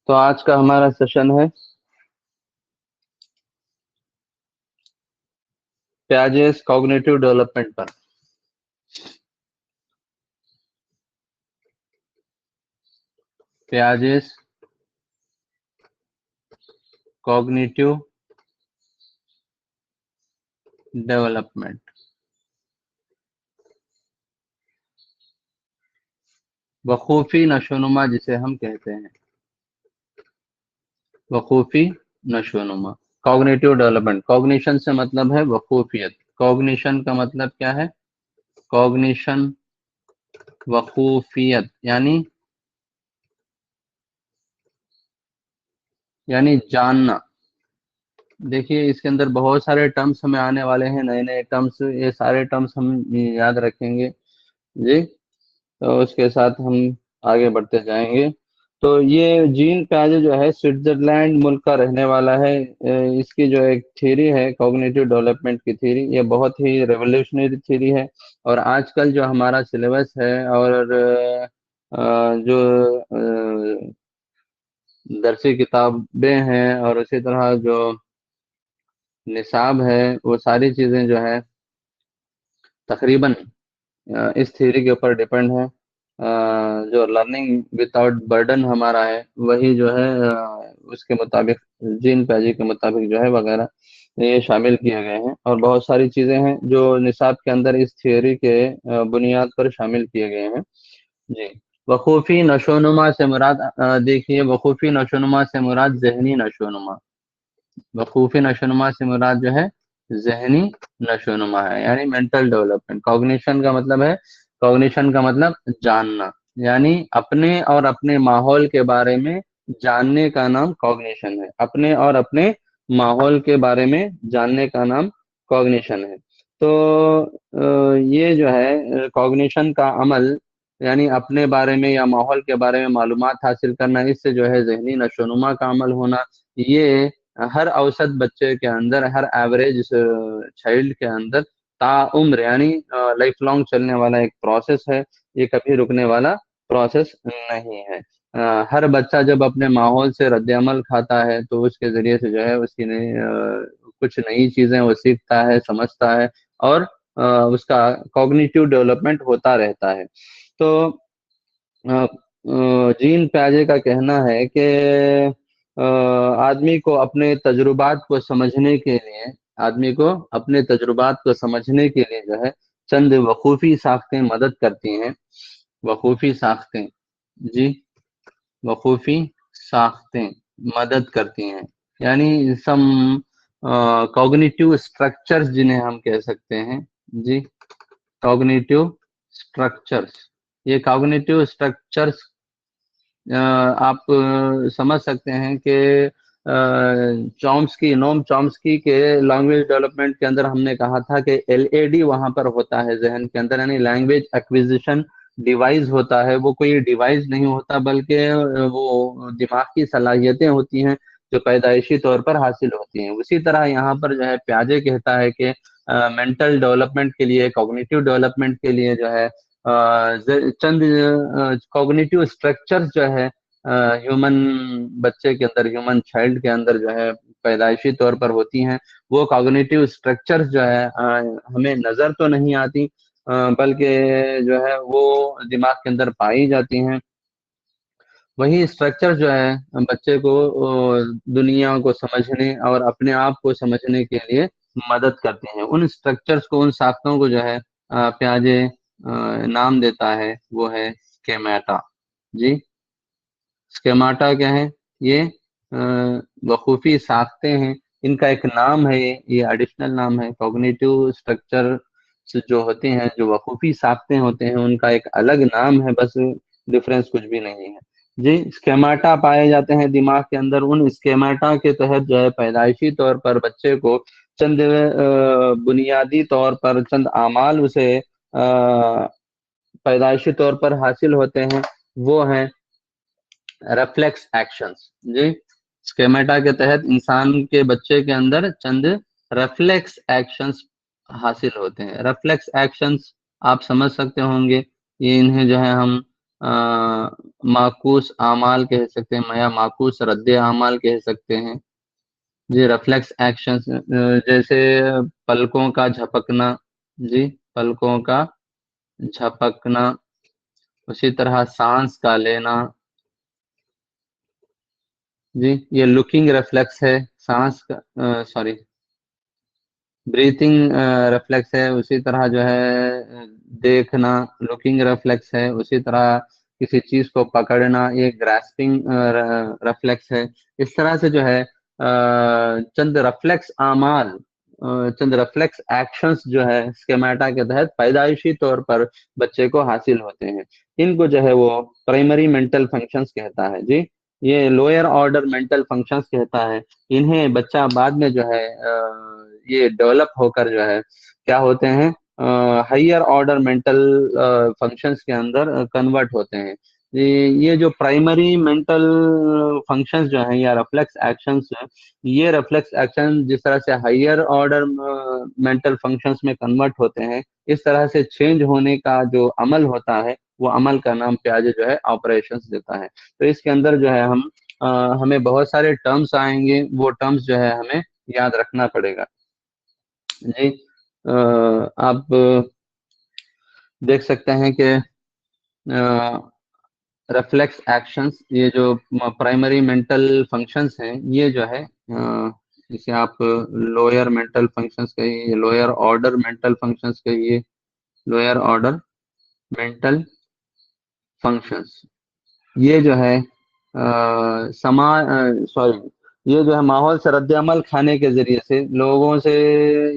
तो आज का हमारा सेशन है प्याजेस कॉग्निटिव डेवलपमेंट पर। Piaget's cognitive development. वकूफी नशोनुमा जिसे हम कहते हैं, वकूफी नशोनुमा। कॉग्निटिव डेवलपमेंट, कॉग्निशन से मतलब है वकूफियत। कॉग्निशन का मतलब क्या है? कॉग्निशन वकूफियत यानी जानना। देखिए इसके अंदर बहुत सारे टर्म्स हमें आने वाले हैं, नए नए टर्म्स। ये सारे टर्म्स हम याद रखेंगे जी, तो उसके साथ हम आगे बढ़ते जाएंगे। तो ये जीन पियाजे जो है स्विट्जरलैंड मुल्क का रहने वाला है। इसकी जो एक थ्योरी है कॉग्निटिव डेवलपमेंट की थ्योरी, ये बहुत ही रेवोल्यूशनरी थ्योरी है। और आजकल जो हमारा सिलेबस है और जो दरसी किताबें हैं और उसी तरह जो निसाब है, वो सारी चीज़ें जो है तकरीबन इस थ्योरी के ऊपर डिपेंड है। जो लर्निंग विदाउट बर्डन हमारा है वही जो है उसके मुताबिक, जीन पैजी के मुताबिक जो है वगैरह ये शामिल किए गए हैं। और बहुत सारी चीज़ें हैं जो निसाब के अंदर इस थ्योरी के बुनियाद पर शामिल किए गए हैं जी। वकूफ़ी नशोनुमा से मुराद देखिए, वकूफ़ी नशोनुमा से मुराद जहनी नशोनुमा। वकूफ़ी नशोनुमा से मुराद जो है जहनी नशोनुमा है, यानी मेंटल डेवलपमेंट। कॉग्निशन का मतलब है, कॉग्निशन का मतलब जानना, यानी अपने और अपने माहौल के बारे में जानने का नाम कॉग्निशन है। अपने और अपने माहौल के बारे में जानने का नाम कॉग्निशन है। तो ये जो है कॉग्निशन का अमल, यानी अपने बारे में या माहौल के बारे में मालूमात हासिल करना, इससे जो है जहनी नशोनुमा का अमल होना, ये हर औसत बच्चे के अंदर, हर एवरेज चाइल्ड के अंदर ताउम्र यानी लाइफ लॉन्ग चलने वाला एक प्रोसेस है। ये कभी रुकने वाला प्रोसेस नहीं है। हर बच्चा जब अपने माहौल से रद्द-ए-अमल खाता है तो उसके जरिए से जो है उसकी कुछ नई चीजें वो सीखता है, समझता है और उसका कॉग्निटिव डेवलपमेंट होता रहता है। तो जीन पियाजे का कहना है कि आदमी को अपने तजुर्बात को समझने के लिए, आदमी को अपने तजुर्बात को समझने के लिए जो है चंद वकूफी साख्तें मदद करती हैं। वकूफी साख्तें जी, वकूफी साख्तें मदद करती हैं, यानी सम कॉग्निटिव स्ट्रक्चर्स जिन्हें हम कह सकते हैं जी। कॉग्निटिव स्ट्रक्चर्स, ये कॉग्निटिव स्ट्रक्चर्स आप समझ सकते हैं कि चॉम्स्की, नोम चॉम्स्की के लैंग्वेज डेवलपमेंट के अंदर हमने कहा था कि एलएडी वहां पर होता है जहन के अंदर, यानी लैंग्वेज एक्विजिशन डिवाइस होता है। वो कोई डिवाइस नहीं होता बल्कि वो दिमाग की सलाहियतें होती हैं जो पैदाइशी तौर पर हासिल होती हैं। उसी तरह यहाँ पर जो है प्याजे कहता है कि मेंटल डेवलपमेंट के लिए, कॉग्निटिव डेवलपमेंट के लिए जो है चंद कॉग्निटिव स्ट्रक्चर्स जो है ह्यूमन बच्चे के अंदर, ह्यूमन चाइल्ड के अंदर जो है पैदाइशी तौर पर होती हैं। वो कॉग्निटिव स्ट्रक्चर्स जो है हमें नजर तो नहीं आती, बल्कि जो है वो दिमाग के अंदर पाई जाती हैं। वही स्ट्रक्चर जो है बच्चे को दुनिया को समझने और अपने आप को समझने के लिए मदद करते हैं। उन स्ट्रक्चर्स को, उन साख्तों को जो है प्याजे नाम देता है, वो है स्केमाटा जी। स्केमाटा क्या है? ये वकूफी साख्तें हैं, इनका एक नाम है, ये एडिशनल नाम है। कॉग्निटिव स्ट्रक्चर जो होते हैं, जो वकूफी साख्तें होते हैं, उनका एक अलग नाम है, बस डिफरेंस कुछ भी नहीं है जी। स्केमाटा पाए जाते हैं दिमाग के अंदर। उन स्केमाटा के तहत जो है पैदाइशी तौर पर बच्चे को चंद बुनियादी तौर पर चंद आमाल उसे पैदाइशी तौर पर हासिल होते हैं। वो हैं रेफ्लेक्स एक्शंस जी। स्केमेटा के तहत इंसान के बच्चे के अंदर चंद रेफ्लेक्स एक्शंस हासिल होते हैं। रेफ्लेक्स एक्शंस आप समझ सकते होंगे, ये इन्हें जो है हम माकूस आमाल कह सकते हैं, या माकूस रद्द आमाल कह सकते हैं। जी, रिफ्लेक्स एक्शंस जैसे पलकों का झपकना। जी, पलकों का झपकना। उसी तरह सांस का लेना। जी, ये लुकिंग रिफ्लेक्स है। सांस का सॉरी, ब्रीथिंग रिफ्लेक्स है। उसी तरह जो है देखना, लुकिंग रिफ्लेक्स है। उसी तरह किसी चीज को पकड़ना, ये ग्रास्पिंग रिफ्लेक्स है। इस तरह से जो है चंद रिफ्लेक्स आमाल, चंद रिफ्लेक्स एक्शंस जो है स्केमाटा के तहत पैदाइशी तौर पर बच्चे को हासिल होते हैं। इनको जो है वो प्राइमरी मेंटल फंक्शंस कहता है। जी, ये लोअर ऑर्डर मेंटल फंक्शंस कहता है। इन्हें बच्चा बाद में जो है ये डेवलप होकर जो है क्या होते हैं, हायर ऑर्डर मेंटल फंक्शंस के अंदर कन्वर्ट होते हैं। ये जो प्राइमरी मेंटल फंक्शंस जो हैं या रिफ्लेक्स एक्शंस हैं, ये रिफ्लेक्स एक्शन जिस तरह से हायर ऑर्डर मेंटल फंक्शंस में कन्वर्ट होते हैं, इस तरह से चेंज होने का जो अमल होता है, वो अमल का नाम प्याजे जो है ऑपरेशंस देता है। तो इसके अंदर जो है अ, हमें बहुत सारे टर्म्स आएंगे, वो टर्म्स जो है हमें याद रखना पड़ेगा। जी, आप देख सकते हैं कि रिफ्लेक्स एक्शंस, ये जो प्राइमरी मेंटल फंक्शंस हैं, ये जो है इसे आप लोअर मेंटल फंक्शंस कहिए, लोअर ऑर्डर मेंटल फंक्शंस कहिए, लोअर ऑर्डर मेंटल फंक्शंस। ये जो है सॉरी, ये जो है माहौल से रद्द-ए-अमल खाने के जरिए से, लोगों से,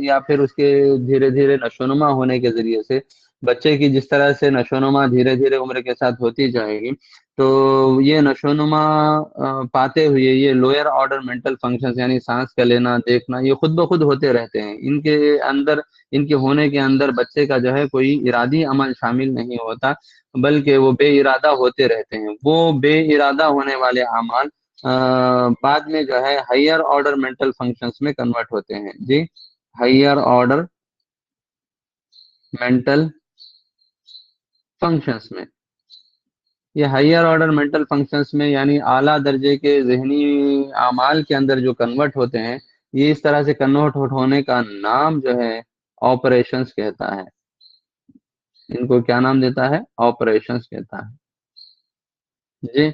या फिर उसके धीरे धीरे नशोनुमा होने के जरिए से, बच्चे की जिस तरह से नशोनुमा धीरे धीरे उम्र के साथ होती जाएगी, तो ये नशोनुमा पाते हुए ये लोअर ऑर्डर मेंटल फंक्शंस यानी सांस का लेना, देखना, ये खुद ब खुद होते रहते हैं। इनके अंदर, इनके होने के अंदर बच्चे का जो है कोई इरादी अमल शामिल नहीं होता, बल्कि वो बेइरादा होते रहते हैं। वो बेइरादा होने वाले अमाल बाद में जो है हायर ऑर्डर मेंटल फंक्शंस में कन्वर्ट होते हैं। जी, हायर ऑर्डर मेंटल फंक्शंस में, ये हायर ऑर्डर मेंटल फंक्शंस में यानी आला दर्जे के जहनी अमाल के अंदर जो कन्वर्ट होते हैं, ये इस तरह से कन्वर्ट होने का नाम जो है ऑपरेशंस कहता है। इनको क्या नाम देता है? ऑपरेशंस कहता है। जी,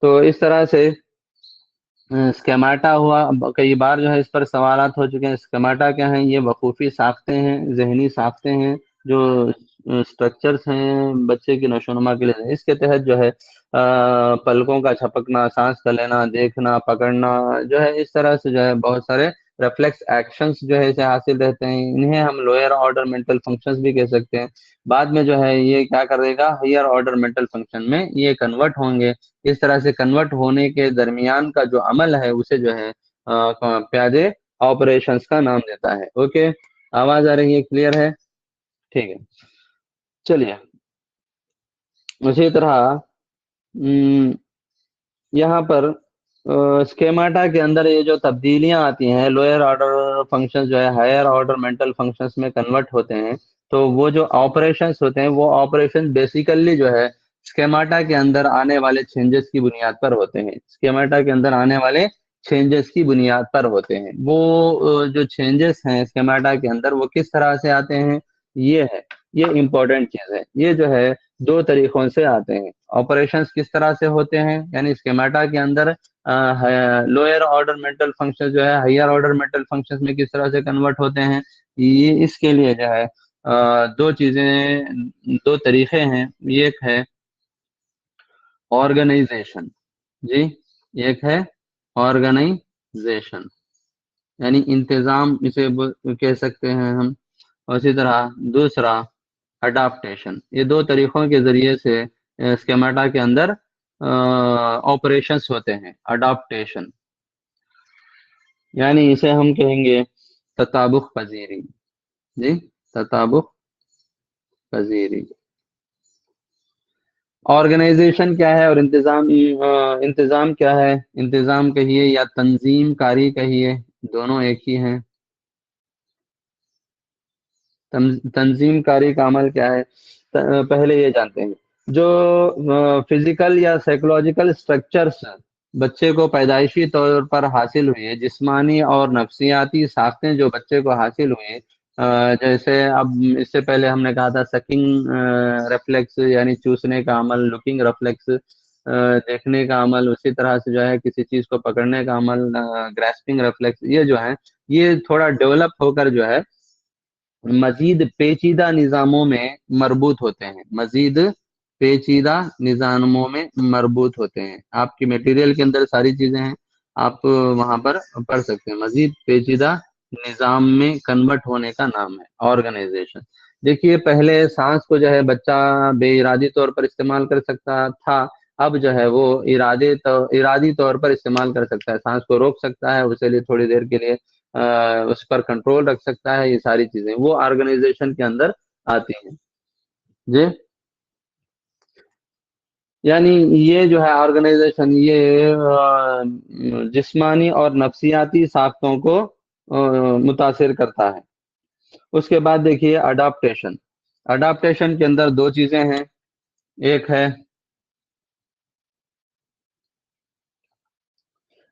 तो इस तरह से स्केमाटा हुआ। अब कई बार जो है इस पर सवालात हो चुके हैं। स्केमाटा क्या है? ये वकूफ़ी साख्तें हैं, जहनी साख्तें हैं, जो स्ट्रक्चर्स हैं बच्चे की नशोनुमा के लिए। इसके तहत जो है पलकों का झपकना, सांस का लेना, देखना, पकड़ना, जो है इस तरह से जो है बहुत सारे रिफ्लेक्स एक्शंस जो है इसे हासिल रहते हैं। इन्हें हम लोअर ऑर्डर मेंटल फंक्शंस भी कह सकते हैं। बाद में जो है ये क्या कर देगा, हायर ऑर्डर मेंटल फंक्शन में ये कन्वर्ट होंगे। इस तरह से कन्वर्ट होने के दरमियान का जो अमल है, उसे जो है प्याजे ऑपरेशंस का नाम देता है। ओके, आवाज आ रही है? क्लियर है? ठीक है, चलिए। उसी तरह हम्म, यहाँ पर स्केमाटा के अंदर ये जो तब्दीलियां आती हैं, लोअर ऑर्डर फंक्शंस जो है हायर ऑर्डर मेंटल फंक्शंस में कन्वर्ट होते हैं, तो वो जो ऑपरेशंस होते हैं, वो ऑपरेशन बेसिकली जो है स्केमाटा के अंदर आने वाले चेंजेस की बुनियाद पर होते हैं। स्केमाटा के अंदर आने वाले चेंजेस की बुनियाद पर होते हैं। वो जो चेंजेस हैं स्केमाटा के अंदर, वो किस तरह से आते हैं, ये है, ये इंपॉर्टेंट चीज है। ये जो है दो तरीकों से आते हैं। ऑपरेशंस किस तरह से होते हैं, यानी स्केमाटा के अंदर लोअर ऑर्डर मेंटल फंक्शन जो है हायर ऑर्डर मेंटल फंक्शंस में किस तरह से कन्वर्ट होते हैं, ये इसके लिए जो है दो चीजें, दो तरीके हैं। एक है ऑर्गेनाइजेशन। जी, एक है ऑर्गेनाइजेशन, यानी इंतजाम, इसे कह सकते हैं हम। और इसी तरह दूसरा अडाप्टेशन। ये दो तरीकों के जरिए से स्केमाटा के अंदर ऑपरेशंस होते हैं। अडाप्टेशन यानी इसे हम कहेंगे तताबुक पजीरी। जी, तताबुक पजीरी। ऑर्गेनाइजेशन क्या है और इंतजाम क्या है? इंतजाम कहिए या तंजीम कारी कहिए, दोनों एक ही हैं। तंजीम कारी का अमल क्या है? पहले ये जानते हैं। जो फिजिकल या साइकोलॉजिकल स्ट्रक्चर्स बच्चे को पैदाइशी तौर पर हासिल हुई है, जिस्मानी और नफ्सियाती साख्तें जो बच्चे को हासिल हुई हैं, जैसे अब इससे पहले हमने कहा था सकिंग रेफ्लेक्स यानी चूसने का अमल, लुकिंग रेफ्लेक्स देखने का अमल, उसी तरह से जो है किसी चीज को पकड़ने का अमल, ग्रैस्पिंग रेफ्लेक्स, ये जो है ये थोड़ा डेवलप होकर जो है मजीद पेचीदा निज़ामों में मरबूत होते हैं, मजीद पेचीदा निज़ामों में मरबूत होते हैं। आपकी मटेरियल के अंदर सारी चीजें हैं, आप वहां पर पढ़ सकते हैं। मजीद पेचीदा निज़ाम में कन्वर्ट होने का नाम है ऑर्गेनाइजेशन। देखिए पहले सांस को जो है बच्चा बेइरादी तौर पर इस्तेमाल कर सकता था, अब जो है वो इरादी तौर पर इस्तेमाल कर सकता है, सांस को रोक सकता है उसे लिए थोड़ी देर के लिए, उस पर कंट्रोल रख सकता है। ये सारी चीजें वो ऑर्गेनाइजेशन के अंदर आती हैं जी। यानी ये जो है ऑर्गेनाइजेशन ये जिस्मानी और नफ्सियाती साख्तों को मुतासिर करता है। उसके बाद देखिए अडाप्टेशन। अडाप्टेशन के अंदर दो चीजें हैं, एक है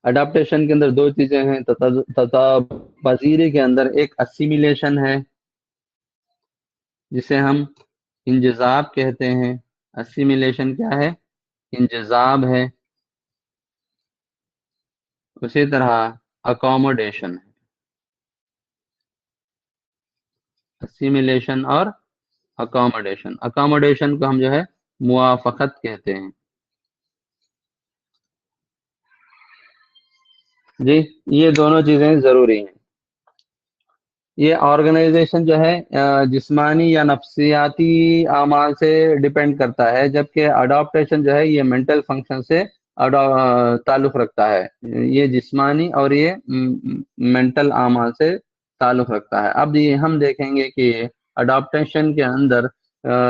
अडाप्टेशन के अंदर दो चीजें हैं, तथा पजीरी के अंदर एक असिमिलेशन है जिसे हम इंजज़ाब कहते हैं। असिमिलेशन क्या है? इंजज़ाब है। उसी तरह अकोमोडेशन है। असिमिलेशन और अकोमोडेशन, अकोमोडेशन को हम जो है मुआफकत कहते हैं जी। ये दोनों चीजें जरूरी हैं। ये ऑर्गेनाइजेशन जो है जिस्मानी या नफ्सियाती आमाल से डिपेंड करता है, जबकि अडॉप्टेशन जो है ये मेंटल फंक्शन से ताल्लुक रखता है। ये जिस्मानी और ये मेंटल आमाल से ताल्लुक रखता है। अब ये हम देखेंगे कि अडॉप्टेशन के अंदर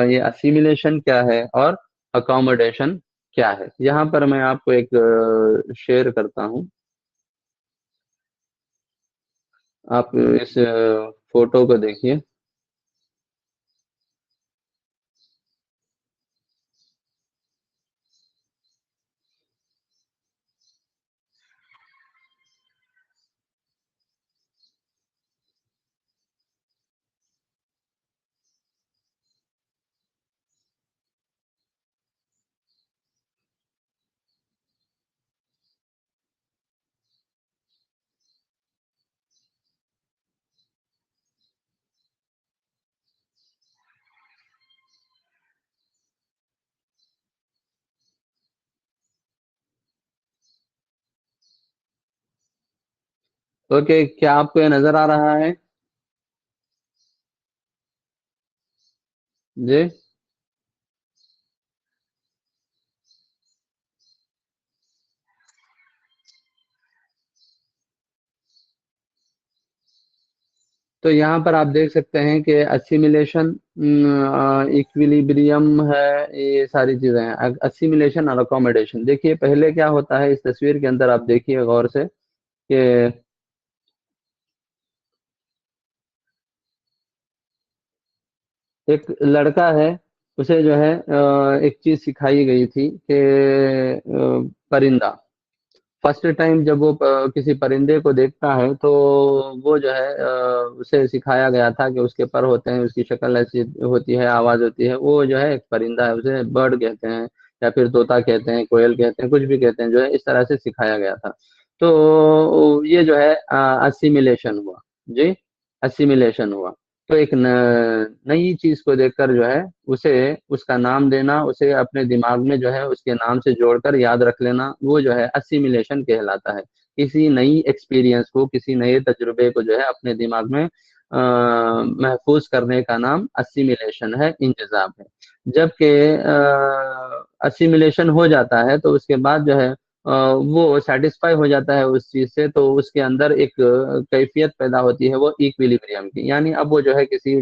ये असिमिलेशन क्या है और अकोमोडेशन क्या है। यहाँ पर मैं आपको एक शेयर करता हूँ, आप इस फोटो को देखिए। ओके, क्या आपको ये नजर आ रहा है जी? तो यहाँ पर आप देख सकते हैं कि असिमिलेशन, इक्विलिब्रियम है, ये सारी चीजें हैं। असिमिलेशन और अकोमोडेशन, देखिए पहले क्या होता है इस तस्वीर के अंदर, आप देखिए गौर से कि एक लड़का है, उसे जो है एक चीज सिखाई गई थी कि परिंदा, फर्स्ट टाइम जब वो किसी परिंदे को देखता है तो वो जो है उसे सिखाया गया था कि उसके पर होते हैं, उसकी शक्ल ऐसी होती है, आवाज होती है, वो जो है एक परिंदा है, उसे बर्ड कहते हैं या फिर तोता कहते हैं, कोयल कहते हैं, कुछ भी कहते हैं, जो है इस तरह से सिखाया गया था। तो ये जो है असिमिलेशन हुआ जी, असिमिलेशन हुआ। तो एक नई चीज को देखकर जो है उसे उसका नाम देना, उसे अपने दिमाग में जो है उसके नाम से जोड़कर याद रख लेना, वो जो है असिमिलेशन कहलाता है। किसी नई एक्सपीरियंस को, किसी नए तजुर्बे को जो है अपने दिमाग में महफूज करने का नाम असिमिलेशन है, इंतजाम है। जबकि असिमिलेशन हो जाता है तो उसके बाद जो है वो सेटिस्फाई हो जाता है उस चीज से, तो उसके अंदर एक कैफियत पैदा होती है वो इक्विलिब्रियम की। यानी अब वो जो है किसी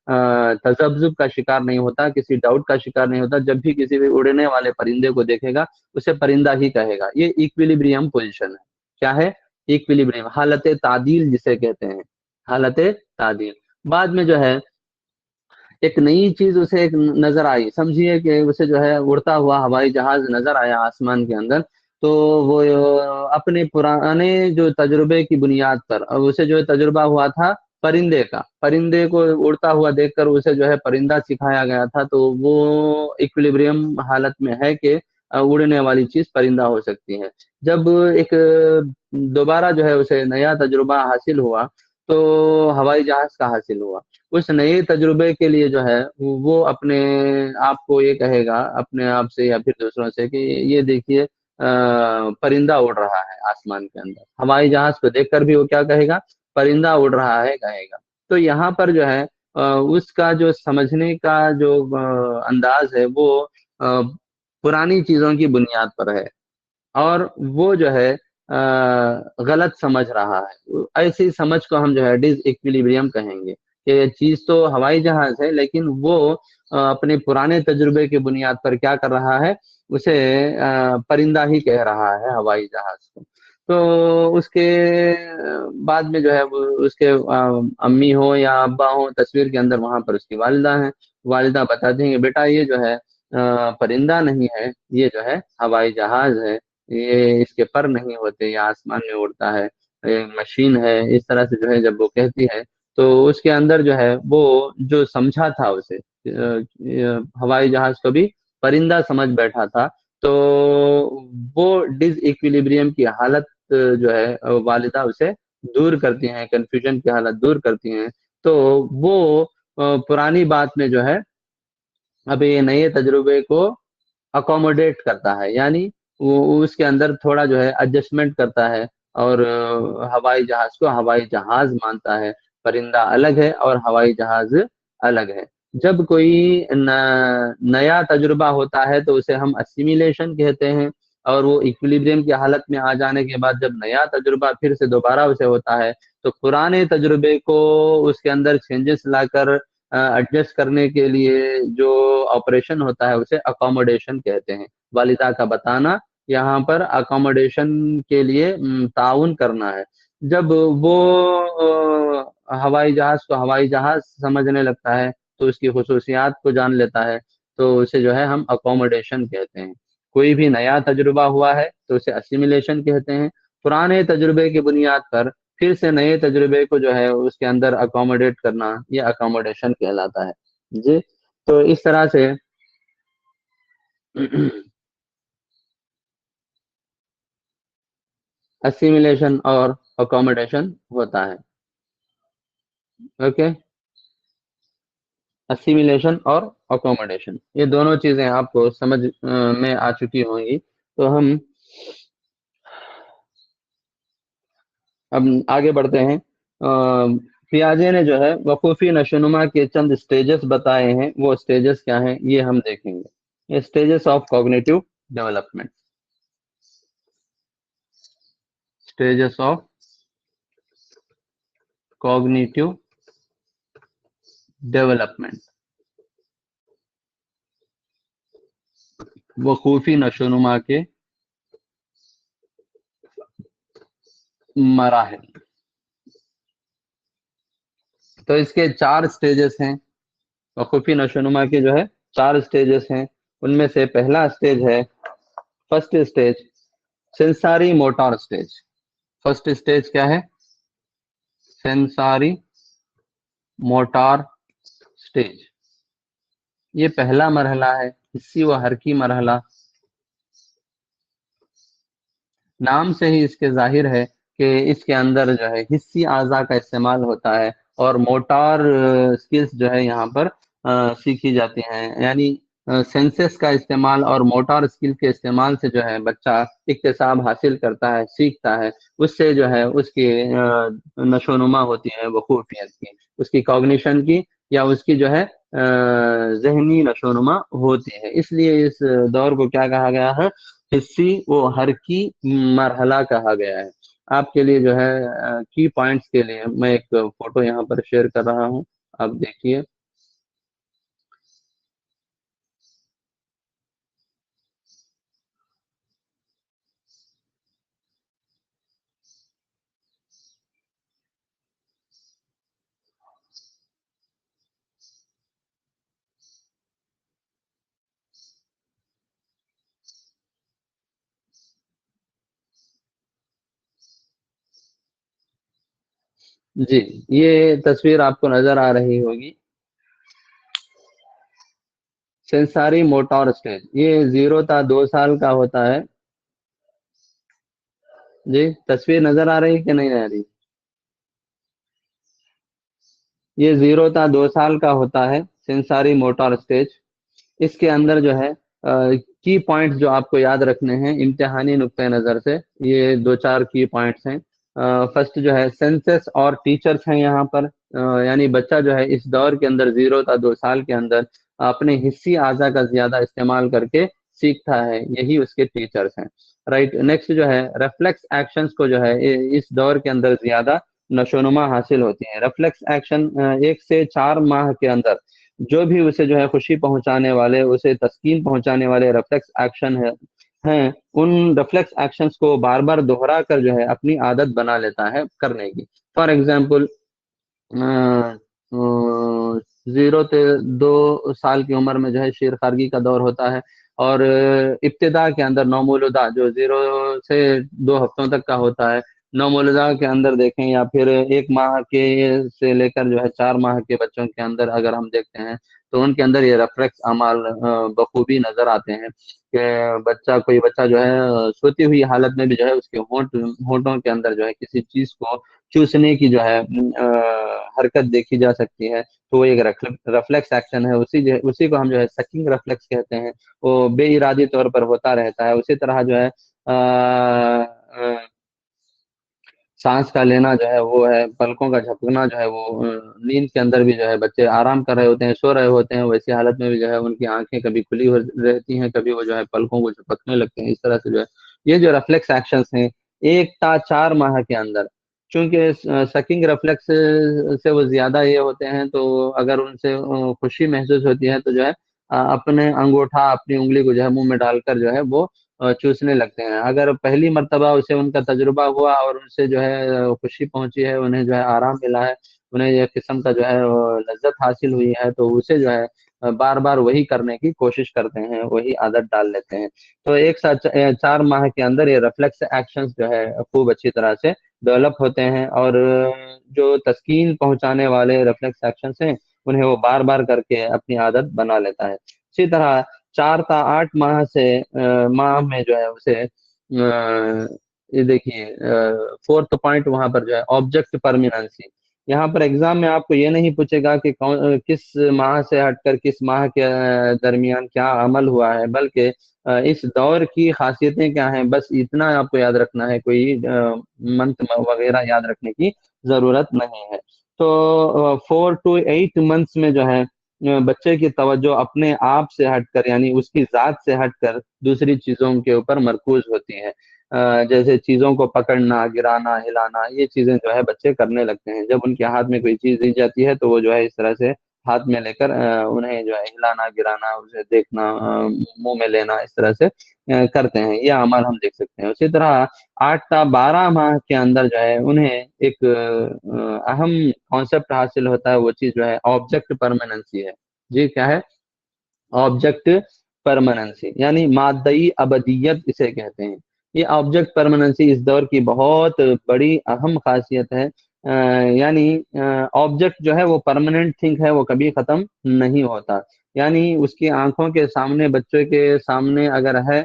तजब्जुब का शिकार नहीं होता, किसी डाउट का शिकार नहीं होता। जब भी किसी भी उड़ने वाले परिंदे को देखेगा उसे परिंदा ही कहेगा। ये इक्विलिब्रियम पोजिशन है। क्या है? इक्विलिब्रियम, हालत तादील जिसे कहते हैं, हालत तादील। बाद में जो है एक नई चीज उसे एक नजर आई, समझिए कि उसे जो है उड़ता हुआ हवाई जहाज नजर आया आसमान के अंदर। तो वो अपने पुराने जो तजुर्बे की बुनियाद पर, अब उसे जो है तजुर्बा हुआ था परिंदे का, परिंदे को उड़ता हुआ देखकर उसे जो है परिंदा सिखाया गया था, तो वो इक्विलिब्रियम हालत में है कि उड़ने वाली चीज परिंदा हो सकती है। जब एक दोबारा जो है उसे नया तजुर्बा हासिल हुआ, तो हवाई जहाज का हासिल हुआ। उस नए तजुर्बे के लिए जो है वो अपने आप को ये कहेगा, अपने आप से या फिर दूसरों से, कि ये देखिए परिंदा उड़ रहा है आसमान के अंदर। हवाई जहाज को देखकर भी वो क्या कहेगा, परिंदा उड़ रहा है कहेगा। तो यहाँ पर जो है उसका जो समझने का जो अंदाज है वो पुरानी चीजों की बुनियाद पर है, और वो जो है गलत समझ रहा है। ऐसी समझ को हम जो है डिस इक्विलिब्रियम कहेंगे, कि ये चीज तो हवाई जहाज है, लेकिन वो अपने पुराने तजुर्बे की बुनियाद पर क्या कर रहा है, उसे परिंदा ही कह रहा है हवाई जहाज को। तो उसके बाद में जो है वो उसके अम्मी हो या अब्बा हो, तस्वीर के अंदर वहां पर उसकी वालिदा है। वालिदा बताती हैं कि बेटा ये जो है परिंदा नहीं है, ये जो है हवाई जहाज है, ये इसके पर नहीं होते, ये आसमान में उड़ता है, ये मशीन है। इस तरह से जो है जब वो कहती है, तो उसके अंदर जो है वो जो समझा था उसे हवाई जहाज को भी परिंदा समझ बैठा था। तो वो डिस इक्विलिब्रियम की हालत जो है वालिदा उसे दूर करती हैं, कंफ्यूजन की हालत दूर करती हैं। तो वो पुरानी बात में जो है अब ये नए तजुर्बे को अकोमोडेट करता है, यानी वो उसके अंदर थोड़ा जो है एडजस्टमेंट करता है, और हवाई जहाज को हवाई जहाज मानता है। परिंदा अलग है और हवाई जहाज अलग है। जब कोई नया तजुर्बा होता है तो उसे हम असिमिलेशन कहते हैं, और वो इक्विलिब्रियम की हालत में आ जाने के बाद जब नया तजुर्बा फिर से दोबारा उसे होता है, तो पुराने तजुर्बे को उसके अंदर चेंजेस लाकर एडजस्ट करने के लिए जो ऑपरेशन होता है उसे अकोमोडेशन कहते हैं। वालिदा का बताना यहाँ पर अकोमोडेशन के लिए ताउन करना है। जब वो हवाई जहाज को हवाई जहाज समझने लगता है, तो उसकी खुसूसियात को जान लेता है, तो उसे जो है हम अकोमोडेशन कहते हैं। कोई भी नया तजुर्बा हुआ है तो उसे असिमिलेशन कहते हैं। पुराने तजुर्बे की बुनियाद पर फिर से नए तजुर्बे को जो है उसके अंदर अकोमोडेट करना, ये अकोमोडेशन कहलाता है। जी। तो इस तरह से असिमिलेशन और अकोमोडेशन होता है। ओके। असिमिलेशन और अकोमोडेशन, ये दोनों चीजें आपको समझ में आ चुकी होंगी। तो हम अब आगे बढ़ते हैं। पियाजे ने जो है वकूफी नशोनुमा के चंद स्टेजेस बताए हैं, वो स्टेजेस क्या हैं ये हम देखेंगे। Stages of cognitive development. Stages of cognitive development, वकूफी नशोनुमा के मराहिल। तो इसके चार स्टेजेस हैं, वकूफी नशोनुमा के जो है चार स्टेजेस हैं। उनमें से पहला स्टेज है, first stage, sensory motor stage. First stage क्या है, सेंसारी मोटर स्टेज। ये पहला मरहला है, हिस्सी व हरकी मरहला। नाम से ही इसके जाहिर है कि इसके अंदर जो है हिस्सी आज़ा का इस्तेमाल होता है, और मोटार स्किल्स जो है यहाँ पर सीखी जाती हैं। यानी सेंसेस का इस्तेमाल और मोटार स्किल के इस्तेमाल से जो है बच्चा इक्तसाब हासिल करता है, सीखता है। उससे जो है उसकी नशोनुमा होती है वकूफियत की, उसकी कॉग्निशन की, या उसकी जो है जहनी नशोनुमा होती है। इसलिए इस दौर को क्या कहा गया है, हिस्सी वो हर की मरहला कहा गया है। आपके लिए जो है की पॉइंट्स के लिए मैं एक फोटो यहाँ पर शेयर कर रहा हूँ, आप देखिए। जी, ये तस्वीर आपको नजर आ रही होगी। सेंसारी मोटर स्टेज, ये 0 था 2 साल का होता है। जी, तस्वीर नजर आ रही कि नहीं आ रही? ये 0 था 2 साल का होता है, सेंसारी मोटर स्टेज। इसके अंदर जो है की पॉइंट्स जो आपको याद रखने हैं इम्तिहानी नुक्ते नज़र से, ये 2 4 की पॉइंट्स हैं। फर्स्ट जो है सेंसस और टीचर्स हैं यहाँ पर। यानी बच्चा जो है इस दौर के अंदर 0 था 2 साल के अंदर अपने हिस्सी आज़ा का ज्यादा इस्तेमाल करके सीखता है, यही उसके टीचर्स हैं। राइट, नेक्स्ट जो है रेफ्लेक्स एक्शंस को जो है इस दौर के अंदर ज्यादा नशोनुमा हासिल होती है। रेफ्लेक्स एक्शन 1 से 4 माह के अंदर जो भी उसे जो है खुशी पहुंचाने वाले, उसे तस्कीन पहुंचाने वाले रेफ्लेक्स एक्शन हैं, उन रिफ्लेक्स एक्शंस को बार बार दोहरा कर जो है अपनी आदत बना लेता है करने की। फॉर एग्जाम्पल, 0 से 2 साल की उम्र में जो है शेर खारगी का दौर होता है। और इब्तिदा के अंदर नौमौलूदा जो 0 से 2 हफ्तों तक का होता है, नौमौलूदा के अंदर देखें या फिर 1 माह के से लेकर जो है 4 माह के बच्चों के अंदर अगर हम देखते हैं, तो उनके अंदर ये रिफ्लेक्स अमाल बखूबी नजर आते हैं कि कोई बच्चा जो है सोती हुई हालत में भी जो है उसके होंठों के अंदर जो है किसी चीज को चूसने की जो है हरकत देखी जा सकती है। तो वो एक रिफ्लेक्स एक्शन है, उसी को हम जो है सकिंग रिफ्लेक्स कहते हैं। वो बेइरादी तौर पर होता रहता है। उसी तरह जो है सांस का लेना जो है वो है, पलकों का झपकना जो है वो नींद के अंदर भी जो है बच्चे आराम कर रहे होते हैं, सो रहे होते हैं, वैसी हालत में भी जो है उनकी आंखें कभी खुली हो रहती हैं, कभी वो जो है पलकों को झपकने लगते हैं। इस तरह से जो है ये जो रिफ्लेक्स एक्शंस हैं 1 था 4 माह के अंदर, चूंकि सकिंग रिफ्लेक्स से वो ज्यादा ये होते हैं, तो अगर उनसे खुशी महसूस होती है तो जो है अपने अंगूठा अपनी उंगली को जो है मुंह में डालकर जो है वो चूसने लगते हैं। अगर पहली मर्तबा उसे उनका तजुर्बा हुआ और उनसे जो है खुशी पहुंची है, उन्हें जो है आराम मिला है, उन्हें एक किस्म का जो है लज्जत हासिल हुई है, तो उसे जो है बार बार वही करने की कोशिश करते हैं, वही आदत डाल लेते हैं। तो 1 से 4 माह के अंदर ये रिफ्लेक्स एक्शंस जो है खूब अच्छी तरह से डेवलप होते हैं। और जो तस्कीन पहुंचाने वाले रिफ्लेक्स एक्शंस हैं उन्हें वो बार बार करके अपनी आदत बना लेता है। इसी तरह 4 था 8 माह से माह में जो है उसे ये देखिए फोर्थ पॉइंट वहां पर जो है ऑब्जेक्ट परमानेंसी। यहाँ पर एग्जाम में आपको ये नहीं पूछेगा कि किस माह से हटकर किस माह के दरमियान क्या अमल हुआ है, बल्कि इस दौर की खासियतें क्या हैं, बस इतना आपको याद रखना है। कोई मंथ वगैरह याद रखने की जरूरत नहीं है। तो 4 to 8 मंथ्स में जो है बच्चे की तवज्जो अपने आप से हटकर, यानी उसकी जात से हटकर दूसरी चीजों के ऊपर मरकूज होती है। जैसे चीजों को पकड़ना, गिराना, हिलाना, ये चीजें जो है बच्चे करने लगते हैं। जब उनके हाथ में कोई चीज दी जाती है तो वो जो है इस तरह से हाथ में लेकर उन्हें जो है हिलाना, गिराना, उसे देखना, मुंह में लेना, इस तरह से करते हैं। ये अमल हम देख सकते हैं। उसी तरह 8 था 12 माह के अंदर जो है उन्हें एक अहम कॉन्सेप्ट हासिल होता है, वो चीज जो है ऑब्जेक्ट परमानेंसी है। जी, क्या है? ऑब्जेक्ट परमानेंसी, यानी मादई अबदियत इसे कहते हैं। ये ऑब्जेक्ट परमानेंसी इस दौर की बहुत बड़ी अहम खासियत है। यानी ऑब्जेक्ट जो है वो परमानेंट थिंग है, वो कभी खत्म नहीं होता। यानी उसकी आंखों के सामने, बच्चों के सामने अगर है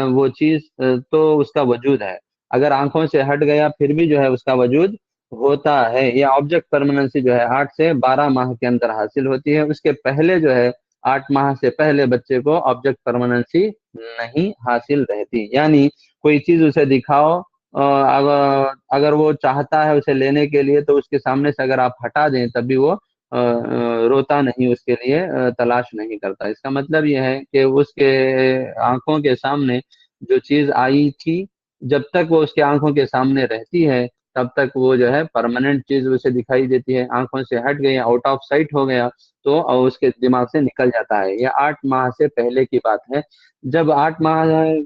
वो चीज, तो उसका वजूद है। अगर आंखों से हट गया फिर भी जो है उसका वजूद होता है। ये ऑब्जेक्ट परमानेंसी जो है 8 से 12 माह के अंदर हासिल होती है। उसके पहले जो है 8 माह से पहले बच्चे को ऑब्जेक्ट परमानेंसी नहीं हासिल रहती। यानी कोई चीज उसे दिखाओ, अगर वो चाहता है उसे लेने के लिए, तो उसके सामने से अगर आप हटा दें तब भी वो रोता नहीं, उसके लिए तलाश नहीं करता। इसका मतलब यह है कि उसके आंखों के सामने जो चीज आई थी, जब तक वो उसके आंखों के सामने रहती है तब तक वो जो है परमानेंट चीज उसे दिखाई देती है। आंखों से हट गई, आउट ऑफ साइट हो गया, तो उसके दिमाग से निकल जाता है। यह 8 माह से पहले की बात है। जब 8 माह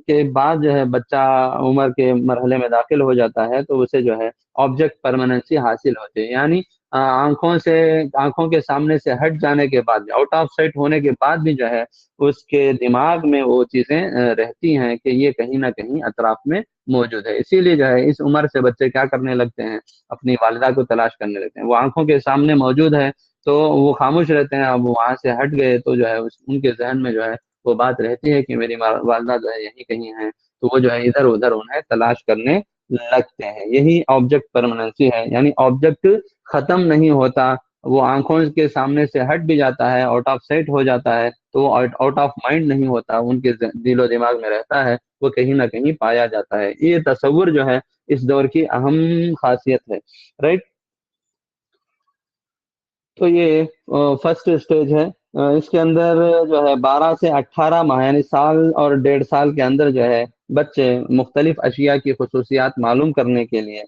के बाद जो है बच्चा उम्र के मरहले में दाखिल हो जाता है, तो उसे जो है ऑब्जेक्ट परमानेंसी हासिल होती है। यानी आंखों के सामने से हट जाने के बाद, आउट ऑफ साइट होने के बाद भी जो है उसके दिमाग में वो चीजें रहती हैं कि ये कहीं ना कहीं अतराफ में मौजूद है। इसीलिए जो है इस उम्र से बच्चे क्या करने लगते हैं, अपनी वालिदा को तलाश करने लगते हैं। वो आंखों के सामने मौजूद है तो वो खामोश रहते हैं, अब वहां से हट गए तो जो है उनके जहन में जो है वो बात रहती है कि मेरी वालिदा जो है यहीं कहीं है, तो वो जो है इधर उधर उन्हें तलाश करने लगते हैं। यही ऑब्जेक्ट परमानेंसी है, यानी ऑब्जेक्ट खत्म नहीं होता। वो आंखों के सामने से हट भी जाता है, आउट ऑफ साइट हो जाता है, तो आउट ऑफ माइंड नहीं होता, उनके दिलो दिमाग में रहता है, वो कहीं ना कहीं पाया जाता है। ये तस्वुर जो है इस दौर की अहम खासियत है। राइट। तो ये फर्स्ट स्टेज है। इसके अंदर जो है 12 से 18 माह यानी साल और 1.5 साल के अंदर जो है बच्चे मुख्तलिफ अशिया की खसूसियात मालूम करने के लिए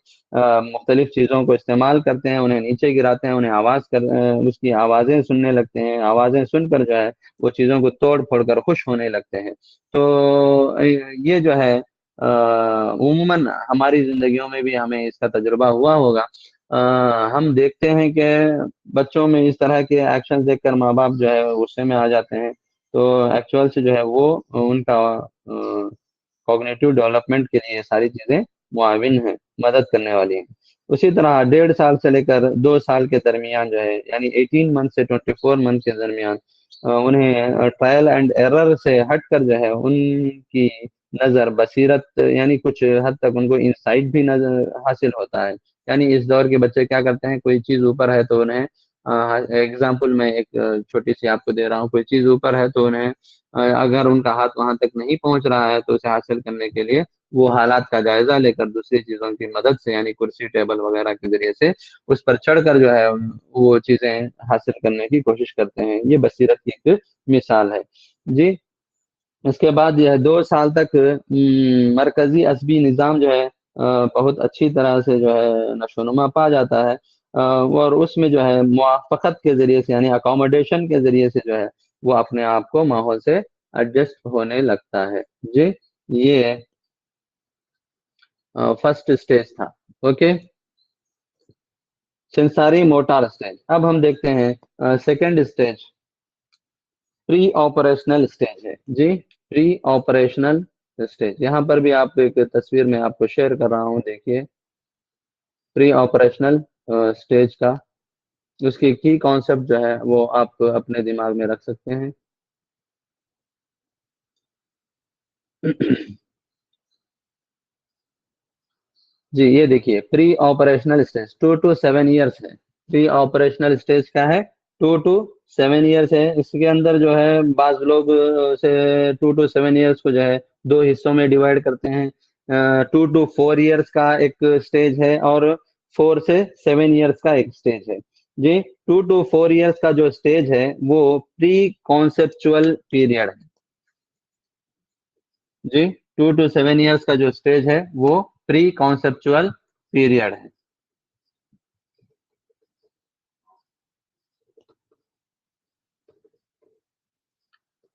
मुख्तलिफ चीज़ों को इस्तेमाल करते हैं, उन्हें नीचे गिराते हैं, उन्हें उसकी आवाज़ें सुनने लगते हैं, आवाज़ें सुनकर जो है वो चीज़ों को तोड़ फोड़ कर खुश होने लगते हैं। तो ये जो है उमूमन हमारी ज़िंदगियों में भी हमें इसका तजुर्बा हुआ होगा। हम देखते हैं कि बच्चों में इस तरह के एक्शन देखकर माँ बाप जो है वो गुस्से में आ जाते हैं। तो एक्चुअल से जो है वो उनका कॉग्निटिव डेवलपमेंट के लिए ये सारी चीजें मुआविन हैं, मदद करने वाली हैं। उसी तरह 1.5 साल से लेकर 2 साल के दरमियान जो है यानी 18 मंथ से 24 मंथ के दरमियान उन्हें ट्रायल एंड एरर से हटकर जो है उनकी नजर बसीरत यानी कुछ हद तक उनको इंसाइट भी नजर हासिल होता है। यानी इस दौर के बच्चे क्या करते हैं, कोई चीज ऊपर है तो उन्हें एग्जाम्पल मैं एक छोटी सी आपको दे रहा हूँ, कोई चीज ऊपर है तो उन्हें अगर उनका हाथ वहां तक नहीं पहुंच रहा है तो उसे हासिल करने के लिए वो हालात का जायजा लेकर दूसरी चीजों की मदद से यानी कुर्सी टेबल वगैरह के जरिए से उस पर चढ़कर जो है वो चीजें हासिल करने की कोशिश करते हैं। ये बसीरत की एक मिसाल है। जी। इसके बाद यह 2 साल तक मरकजी असबी निज़ाम जो है बहुत अच्छी तरह से जो है नशोनुमा पा जाता है। और उसमें जो है मुआफ़क़त के ज़रिए से यानी अकोमोडेशन के ज़रिए से जो है वो अपने आप को माहौल से एडजस्ट होने लगता है। जी। ये फर्स्ट स्टेज था। ओके। Sensory motor stage. अब हम देखते हैं second stage, pre operational stage है। जी। प्री ऑपरेशनल स्टेज, यहाँ पर भी आप एक तस्वीर में आपको शेयर कर रहा हूँ, देखिए प्री ऑपरेशनल स्टेज का उसकी की कॉन्सेप्ट जो है वो आप अपने दिमाग में रख सकते हैं। जी, ये देखिए pre operational stage 2 to 7 years है। प्री ऑपरेशनल स्टेज का है 2 to 7 ईयर्स है। इसके अंदर जो है बाज लोग से 2 to 7 ईयर्स को जो है दो हिस्सों में डिवाइड करते हैं। 2 to 4 ईयर्स का एक स्टेज है और 4 से 7 ईयर्स का एक स्टेज है। जी। 2 to 4 ईयर्स का जो स्टेज है वो प्री कॉन्सेप्चुअल पीरियड है। जी। 2 to 7 ईयर्स का जो स्टेज है वो प्री कॉन्सेप्चुअल पीरियड है।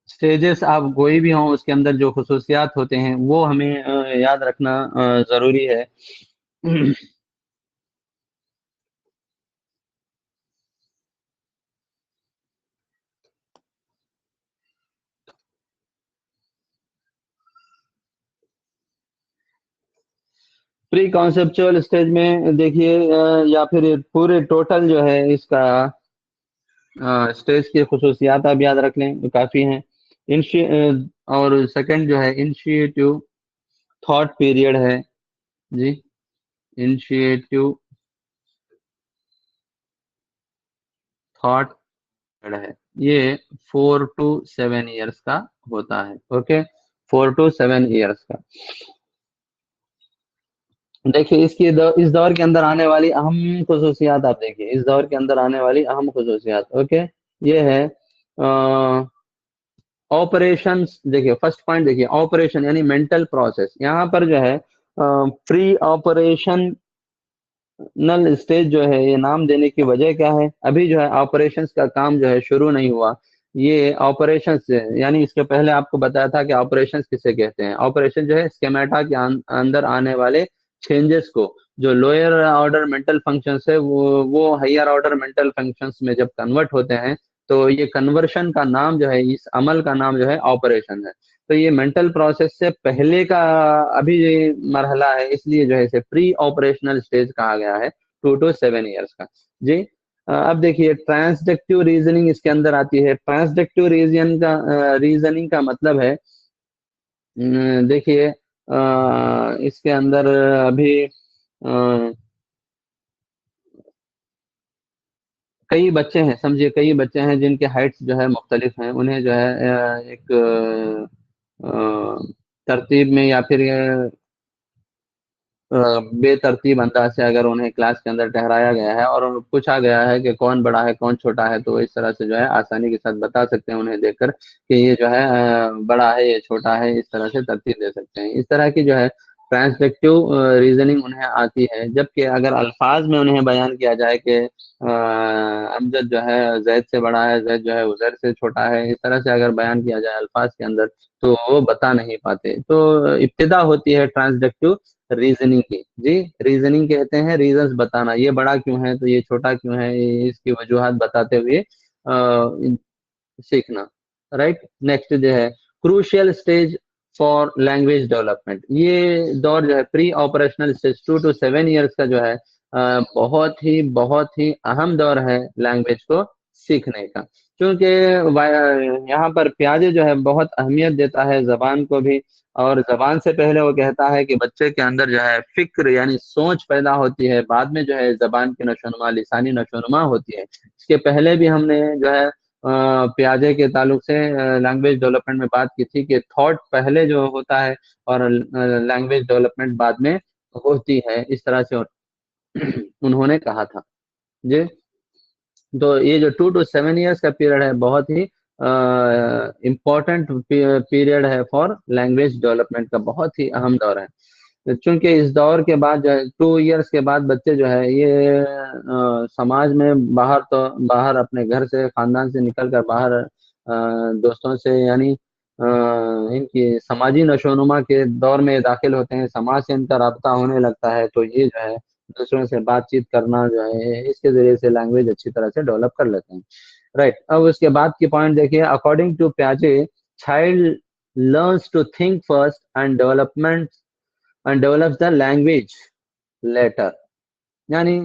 स्टेजेस आप कोई भी हों उसके अंदर जो खसूसियात होते हैं वो हमें याद रखना ज़रूरी है। प्री कॉन्सेप्चुअल स्टेज में देखिए या फिर पूरे टोटल जो है इसका स्टेज की खसूसियात आप याद रख लें तो काफ़ी हैं। इंशि और सेकंड जो है इनिशिएटिव थॉट पीरियड है। जी। इनिशिएटिव थॉट है, ये 4 to 7 ईयर्स का होता है। ओके। 4 to 7 ईयर्स का। देखिए इस दौर के अंदर आने वाली अहम खसूसियात आप देखिए, इस दौर के अंदर आने वाली अहम खसूसियात। ओके। ये है ऑपरेशंस। देखिए फर्स्ट पॉइंट देखिए ऑपरेशन यानी मेंटल प्रोसेस। यहाँ पर जो है प्री ऑपरेशन नल स्टेज जो है ये नाम देने की वजह क्या है, अभी जो है ऑपरेशंस का काम जो है शुरू नहीं हुआ। ये ऑपरेशंस यानी इसके पहले आपको बताया था कि ऑपरेशंस किसे कहते हैं। ऑपरेशन जो है स्केमेटा के अंदर आने वाले चेंजेस को, जो लोअर ऑर्डर मेंटल फंक्शंस है वो हायर ऑर्डर मेंटल फंक्शंस में जब कन्वर्ट होते हैं, तो ये कन्वर्शन का नाम जो है, इस अमल का नाम जो है ऑपरेशन है। तो ये मेंटल प्रोसेस से पहले का अभी ये मरहला है, इसलिए जो है इसे प्री ऑपरेशनल स्टेज कहा गया है, 2 to 7 years का। जी। अब देखिए ट्रांसडक्टिव रीजनिंग इसके अंदर आती है। ट्रांसडक्टिव रीजनिंग का मतलब है, देखिए इसके अंदर अभी कई बच्चे हैं, समझिए कई बच्चे हैं जिनके हाइट्स जो है मुख्तलिफ हैं, उन्हें जो है एक तरतीब में या फिर बेतरतीब अंदाज से अगर उन्हें क्लास के अंदर ठहराया गया है और उन्हें पूछा गया है कि कौन बड़ा है कौन छोटा है, तो इस तरह से जो है आसानी के साथ बता सकते हैं उन्हें देखकर कि ये जो है बड़ा है, ये छोटा है, इस तरह से तरतीब दे सकते हैं। इस तरह की जो है ट्रांसलेक्टिव रीजनिंग उन्हें आती है। जबकि अगर अल्फाज में उन्हें बयान किया जाए कि अमजद जो है जैद से बड़ा है, जैद जो है उजैर से छोटा है, इस तरह से अगर बयान किया जाए अल्फाज के अंदर, तो वो बता नहीं पाते। तो इब्तिदा होती है ट्रांसडक्टिव रीजनिंग की। जी, रीजनिंग कहते हैं रीजंस बताना, ये बड़ा क्यों है तो ये छोटा क्यों है, इसकी वजूहात बताते हुए सीखना। राइट। नेक्स्ट जो है crucial stage for language development, ये दौर जो है pre operational stage 2 to 7 years का जो है बहुत ही अहम दौर है लैंग्वेज को सीखने का। क्योंकि यहाँ पर प्याजे जो है बहुत अहमियत देता है जबान को भी, और जबान से पहले वो कहता है कि बच्चे के अंदर जो है फिक्र यानी सोच पैदा होती है, बाद में जो है जबान की नशोनुमा, लिसानी नशोनुमा होती है। इसके पहले भी हमने जो है प्याजे के ताल्लुक से लैंग्वेज डेवलपमेंट में बात की थी कि थॉट पहले जो होता है और लैंग्वेज डेवलपमेंट बाद में होती है, इस तरह से उन्होंने कहा था। जी। तो ये जो 2 to 7 years का पीरियड है बहुत ही इम्पोर्टेंट पीरियड है फॉर लैंग्वेज डेवलपमेंट का, बहुत ही अहम दौर है। चूंकि इस दौर के बाद जो है 2 years के बाद बच्चे जो है ये समाज में बाहर, तो बाहर अपने घर से खानदान से निकल कर बाहर दोस्तों से यानी इनकी समाजी नशोनुमा के दौर में दाखिल होते हैं, समाज से इनका राब्ता होने लगता है, तो ये जो है दूसरों से बातचीत करना जो है इसके जरिए से लैंग्वेज अच्छी तरह से डेवलप कर लेते हैं। राइट। अब उसके बाद की पॉइंट देखिए, अकॉर्डिंग टू प्याजे child learns to think first and develops the language later. यानी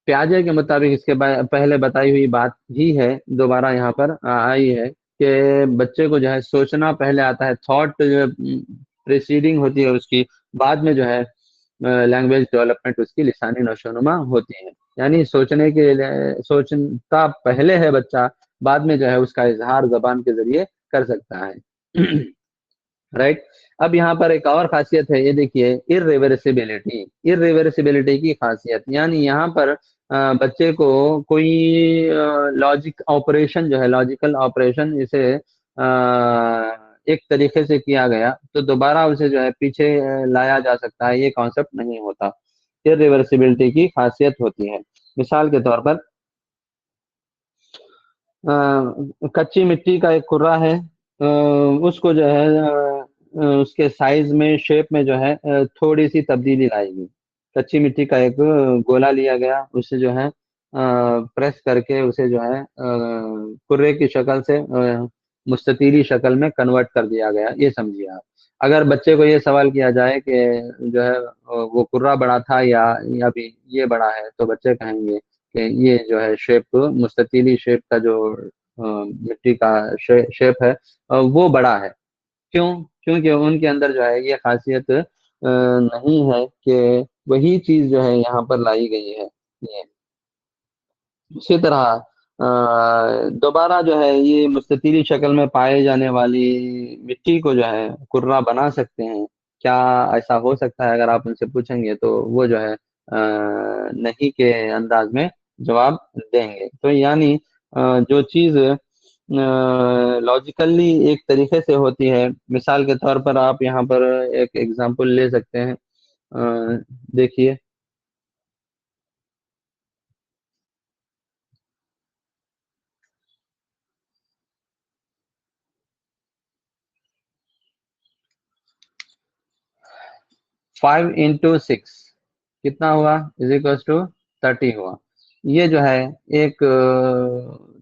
प्याजे के मुताबिक इसके पहले बताई हुई बात ही है, दोबारा यहाँ पर आई है कि बच्चे को जो है सोचना पहले आता है, थॉट जो प्रीसीडिंग होती है उसकी, बाद में जो है लैंग्वेज डेवलपमेंट उसकी लिसानी नशोनुमा होती है। यानी सोचने के लिए सोचता पहले है बच्चा, बाद में जो है उसका इजहार जबान के जरिए कर सकता है। राइट। अब यहाँ पर एक और खासियत है, ये देखिए इरिवर्सिबिलिटी, इरिवर्सिबिलिटी की खासियत, यानी यहाँ पर बच्चे को कोई लॉजिक ऑपरेशन जो है, लॉजिकल ऑपरेशन इसे एक तरीके से किया गया तो दोबारा उसे जो है पीछे लाया जा सकता है, ये कॉन्सेप्ट नहीं होता। इरिवर्सिबिलिटी की खासियत होती है। मिसाल के तौर पर कच्ची मिट्टी का एक कुर्रा है, उसको जो है उसके साइज में, शेप में जो है थोड़ी सी तब्दीली लाएगी। कच्ची मिट्टी का एक गोला लिया गया, उसे जो है प्रेस करके उसे जो है कुर्रे की शक्ल से मुस्ततीली शक्ल में कन्वर्ट कर दिया गया, ये समझिए आप। अगर बच्चे को ये सवाल किया जाए कि जो है वो कुर्रा बड़ा था या भी ये बड़ा है, तो बच्चे कहेंगे कि ये जो है शेप, मुस्ततीली शेप का जो मिट्टी का शेप है वो बड़ा है। क्यों? क्योंकि उनके अंदर जो है ये खासियत नहीं है कि वही चीज जो है यहाँ पर लाई गई है। ये उसी तरह दोबारा जो है ये मुस्ततीली शक्ल में पाए जाने वाली मिट्टी को जो है कुर्रा बना सकते हैं क्या? ऐसा हो सकता है? अगर आप उनसे पूछेंगे तो वो जो है नहीं के अंदाज में जवाब देंगे। तो यानी जो चीज लॉजिकली एक तरीके से होती है, मिसाल के तौर पर आप यहाँ पर एक एग्जांपल ले सकते हैं। देखिए 5 into 6, कितना हुआ, इज इक्वल टू 30 हुआ। ये जो है एक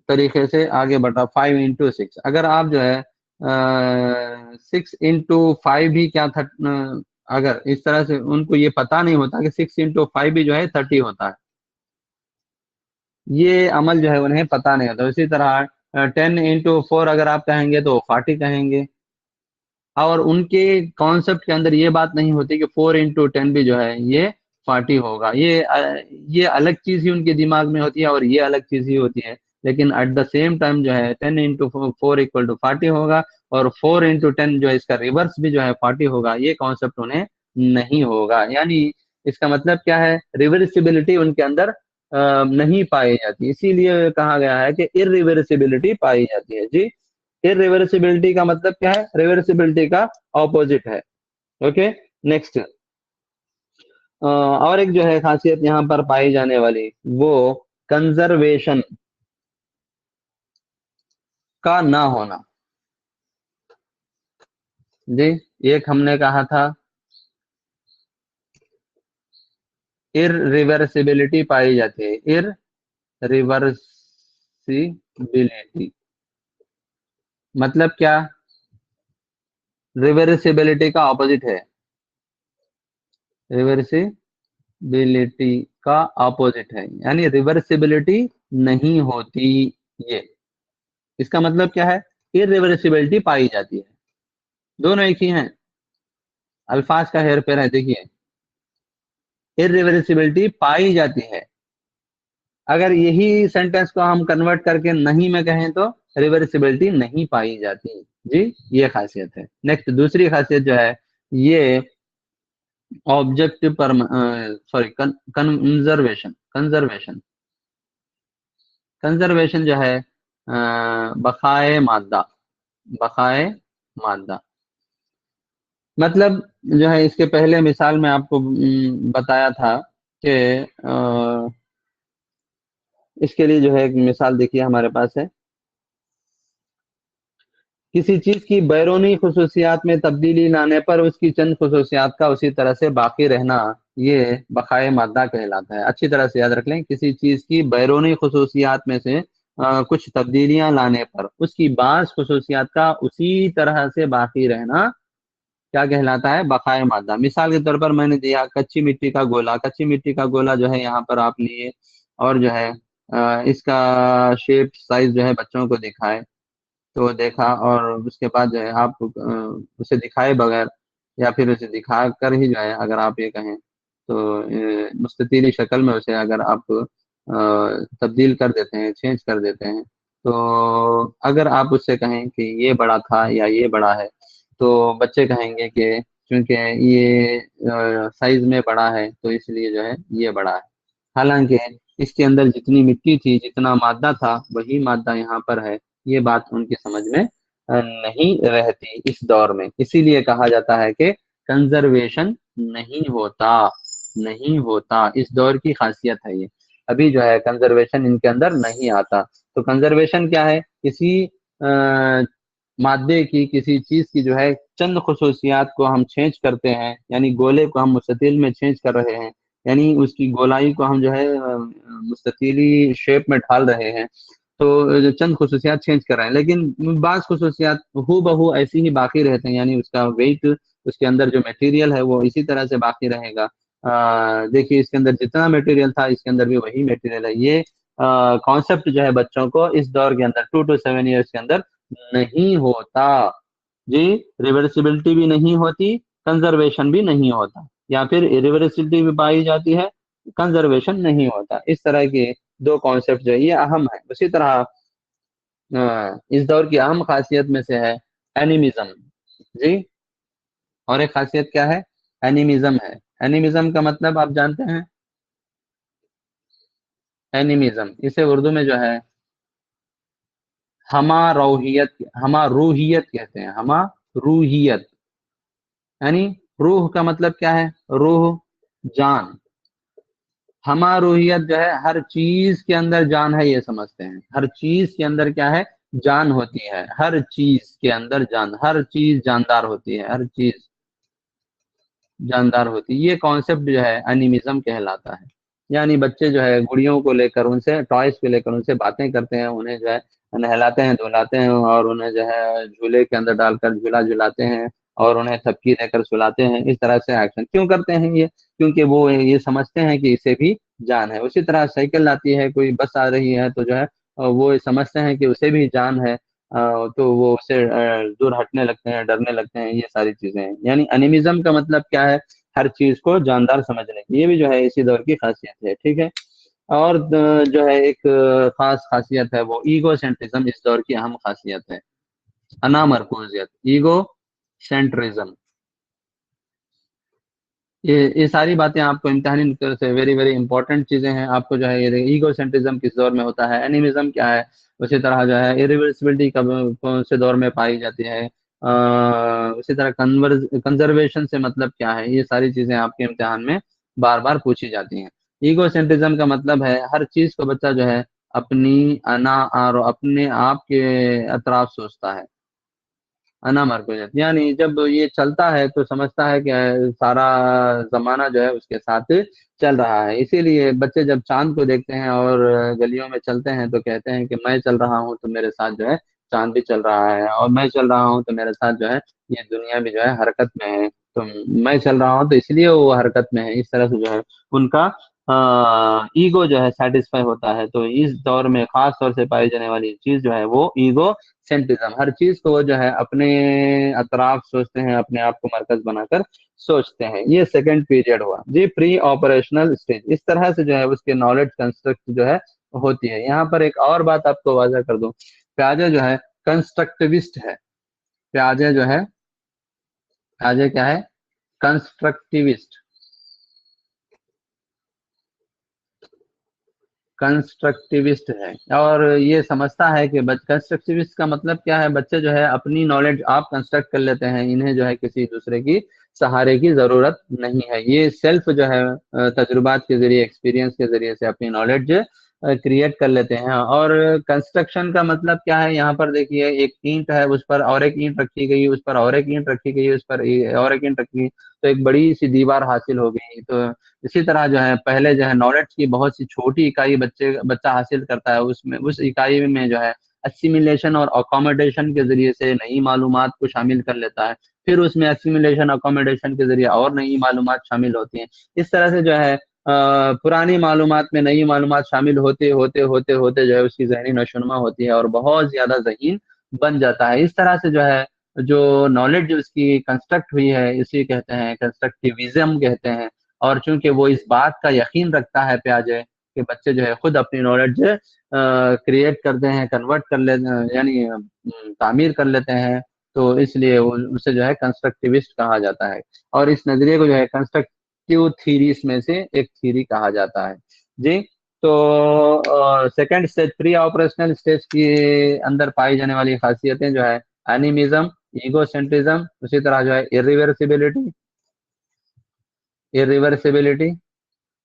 तरीके से आगे बढ़ा, 5 into 6। अगर आप जो है 6 into 5 भी क्या था, अगर इस तरह से उनको ये पता नहीं होता कि 6 into 5 भी जो है 30 होता है, ये अमल जो है उन्हें पता नहीं होता। इसी तरह 10 into 4 अगर आप कहेंगे तो 40 कहेंगे, और उनके कॉन्सेप्ट के अंदर ये बात नहीं होती कि 4 into 10 भी जो है ये 40 होगा। ये अलग चीज ही उनके दिमाग में होती है और ये अलग चीज ही होती है। लेकिन एट द सेम टाइम जो है 10 into 4 इक्वल टू 40 होगा, और 4 into 10 जो है इसका रिवर्स भी जो है 40 होगा, ये कॉन्सेप्ट उन्हें नहीं होगा। यानी इसका मतलब क्या है, रिवर्सिबिलिटी उनके अंदर नहीं पाई जाती, इसीलिए कहा गया है कि इरिवर्सिबिलिटी पाई जाती है जी। इरिवर्सिबिलिटी का मतलब क्या है, रिवर्सिबिलिटी का ऑपोजिट है। Okay, next. और एक जो है खासियत यहाँ पर पाई जाने वाली, वो कंजर्वेशन का ना होना जी। एक हमने कहा था इरिवर्सिबिलिटी पाई जाती है, इरिवर्सिबिलिटी मतलब क्या, रिवर्सिबिलिटी का ऑपोजिट है, रिवर्सिबिलिटी का ऑपोजिट है, यानी रिवर्सिबिलिटी नहीं होती ये। इसका मतलब क्या है, इरिवर्सिबिलिटी पाई जाती है। दोनों एक ही हैं, अल्फाज का हेर फेर है, देखिए। इरिवर्सिबिलिटी पाई जाती है, अगर यही सेंटेंस को हम कन्वर्ट करके नहीं में कहें तो रिवर्सिबिलिटी नहीं पाई जाती जी। ये खासियत है। नेक्स्ट, दूसरी खासियत जो है, ये ऑब्जेक्ट पर, सॉरी, कंजर्वेशन कंजर्वेशन कंजर्वेशन जो है बकाए मादा, बकाए मादा मतलब जो है, इसके पहले मिसाल में आपको बताया था कि इसके लिए जो है एक मिसाल देखिए हमारे पास है, किसी चीज की बैरूनी खुसूसियात में तब्दीली लाने पर उसकी चंद खुसूसियात का उसी तरह से बाकी रहना, ये बकाए मादा कहलाता है। अच्छी तरह से याद रख लें, किसी चीज की बैरूनी खुसूसियात में से कुछ तब्दीलियां लाने पर उसकी बास खुसूसियात का उसी तरह से बाकी रहना क्या कहलाता है, बकाए मादा। मिसाल के तौर पर मैंने दिया कच्ची मिट्टी का गोला। कच्ची मिट्टी का गोला जो है यहाँ पर आप लिए, और जो है इसका शेप साइज जो है बच्चों को दिखाए, तो देखा, और उसके बाद जो है आप उसे दिखाए बगैर, या फिर उसे दिखा कर ही जो है अगर आप ये कहें तो मुस्ततीली शक्ल में उसे अगर आप तब्दील कर देते हैं, चेंज कर देते हैं, तो अगर आप उससे कहें कि ये बड़ा था या ये बड़ा है, तो बच्चे कहेंगे कि क्योंकि ये साइज में बड़ा है तो इसलिए जो है ये बड़ा है। हालांकि इसके अंदर जितनी मिट्टी थी, जितना मादा था, वही मादा यहाँ पर है। ये बात उनकी समझ में नहीं रहती इस दौर में, इसीलिए कहा जाता है कि कंजर्वेशन नहीं होता, नहीं होता। इस दौर की खासियत है ये। अभी जो है कंजर्वेशन इनके अंदर नहीं आता। तो कंजर्वेशन क्या है, किसी मादे की, किसी चीज की जो है चंद खुसूसियात को हम चेंज करते हैं, यानी गोले को हम मुस्ततिल में चेंज कर रहे हैं, यानी उसकी गोलाई को हम जो है मुस्ततीली शेप में ढाल रहे हैं, तो जो चंद खुसूसियात चेंज कर रहे हैं, लेकिन बाज खुसूसियात हू बहू ऐसी ही बाकी रहते हैं, यानी उसका वेट, उसके अंदर जो मटेरियल है वो इसी तरह से बाकी रहेगा। देखिए, इसके अंदर जितना मटेरियल था इसके अंदर भी वही मटेरियल है। ये कॉन्सेप्ट जो है बच्चों को इस दौर के अंदर 2 to 7 years के अंदर नहीं होता जी। रिवर्सिबिलिटी भी नहीं होती, कंजर्वेशन भी नहीं होता, या फिर इरिवर्सिबिलिटी भी पाई जाती है, कंजर्वेशन नहीं होता। इस तरह के दो कॉन्सेप्ट जो है ये अहम है। उसी तरह इस दौर की अहम खासियत में से है एनिमिज्म जी। और एक खासियत क्या है, एनिमिज्म है। एनिमिज्म का मतलब आप जानते हैं, एनिमिज्म इसे उर्दू में जो है हमा रूहियत कहते हैं, हमा रूहियत, यानी रूह का मतलब क्या है, रूह, जान। हमा रूहियत जो है हर चीज के अंदर जान है, ये समझते हैं। हर चीज के अंदर क्या है, जान होती है। हर चीज के अंदर जान, हर चीज जानदार होती है, हर चीज जानदार होती है। ये कॉन्सेप्ट जो है एनिमिज्म कहलाता है। यानी बच्चे जो है गुड़ियों को लेकर, उनसे टॉयज को लेकर उनसे बातें करते हैं, उन्हें जो है नहलाते हैं धुलाते हैं, और उन्हें जो है झूले के अंदर डालकर झूला झुलाते हैं, और उन्हें थपकी देकर सुलाते हैं। इस तरह से एक्शन क्यों करते हैं ये? क्योंकि वो ये समझते हैं कि इसे भी जान है। उसी तरह साइकिल आती है, कोई बस आ रही है, तो जो है वो समझते हैं कि उसे भी जान है, तो वो उससे दूर हटने लगते हैं, डरने लगते हैं। ये सारी चीजें हैं। यानी एनिमिज्म का मतलब क्या है? हर चीज को जानदार समझने की। ये भी जो है इसी दौर की खासियत है। ठीक है। और जो है एक खास खासियत है वो ईगो सेंट्रिज्म, इस दौर की अहम खासियत है। अनामरकूजियत, ईगो सेंट्रिज्म। ये सारी बातें आपको इम्तिहानी नुक्ते से वेरी वेरी इंपॉर्टेंट चीजें हैं। आपको जो है ये ईगो सेंट्रिज्म किस दौर में होता है, एनिमिज्म क्या है, उसी तरह जो है इरिवर्सिबिलिटी कब कौन से दौर में पाई जाती है, उसी तरह कंजर्वेशन से मतलब क्या है, ये सारी चीजें आपके इम्तिहान में बार बार पूछी जाती हैं। ईगो सेंट्रिज्म का मतलब है हर चीज को बच्चा जो है अपनी अना और अपने आप के अतराफ सोचता है। अनामर को जाती, यानी जब ये चलता है तो समझता है कि सारा जमाना जो है उसके साथ चल रहा है। इसीलिए बच्चे जब चांद को देखते हैं और गलियों में चलते हैं तो कहते हैं कि मैं चल रहा हूँ तो मेरे साथ जो है चांद भी चल रहा है, और मैं चल रहा हूँ तो मेरे साथ जो है ये दुनिया भी जो है हरकत में है। तो मैं चल रहा हूँ तो इसलिए वो हरकत में है। इस तरह से जो है उनका ईगो जो है सेटिस्फाई होता है। तो इस दौर में खास तौर से पाई जाने वाली चीज जो है वो ईगो सेंट्रिज्म। हर चीज को वो जो है अपने अतराफ सोचते हैं, अपने आप को मरकज बनाकर सोचते हैं। ये सेकंड पीरियड हुआ जी, प्री ऑपरेशनल स्टेज। इस तरह से जो है उसके नॉलेज कंस्ट्रक्ट जो है होती है। यहाँ पर एक और बात आपको वाजा कर दूं, प्याजे जो है कंस्ट्रक्टिविस्ट है। प्याजे जो है, प्याजे क्या है? कंस्ट्रक्टिविस्ट। कंस्ट्रक्टिविस्ट है, और ये समझता है कि कंस्ट्रक्टिविस्ट का मतलब क्या है? बच्चे जो है अपनी नॉलेज आप कंस्ट्रक्ट कर लेते हैं, इन्हें जो है किसी दूसरे की सहारे की जरूरत नहीं है। ये सेल्फ जो है तजुर्बात के जरिए, एक्सपीरियंस के जरिए से अपनी नॉलेज क्रिएट कर लेते हैं। और कंस्ट्रक्शन का मतलब क्या है? यहाँ पर देखिए, एक ईंट है, उस पर और एक ईंट रखी गई, उस पर और एक ईंट रखी गई, उस पर और एक ईंट रखी गई, तो एक बड़ी सी दीवार हासिल हो गई। तो इसी तरह जो है पहले जो है नॉलेज की बहुत सी छोटी इकाई बच्चा हासिल करता है, उसमें उस इकाई में जो है असिमिलेशन और अकोमोडेशन के जरिए से नई मालूमात को शामिल कर लेता है। फिर उसमें असिमिलेशन अकोमोडेशन के जरिए और नई मालूमात शामिल होती हैं। इस तरह से जो है पुरानी मालूमात में नई मालूमात शामिल होते होते होते होते जो है उसकी जहनी नशोनुमा होती है और बहुत ज्यादा ज़हीन बन जाता है। इस तरह से जो है जो नॉलेज जो उसकी कंस्ट्रक्ट हुई है, इसी कहते हैं कंस्ट्रक्टिविज्म कहते हैं। और चूंकि वो इस बात का यकीन रखता है प्याजे कि बच्चे जो है खुद अपनी नॉलेज क्रिएट करते हैं, कन्वर्ट कर लेते, यानी तामीर कर लेते हैं, तो इसलिए उसे जो है कंस्ट्रक्टिविस्ट कहा जाता है। और इस नजरिए को जो है कंस्ट्रक्टिव थीरीज में से एक थीरी कहा जाता है जी। तो second stage, pre operational stage के अंदर पाई जाने वाली खासियतें जो है एनिमिज्म, ईगोसेंट्रिज्म, उसी तरह जो है इरिवर्सिबिलिटी, इरिवर्सिबिलिटी,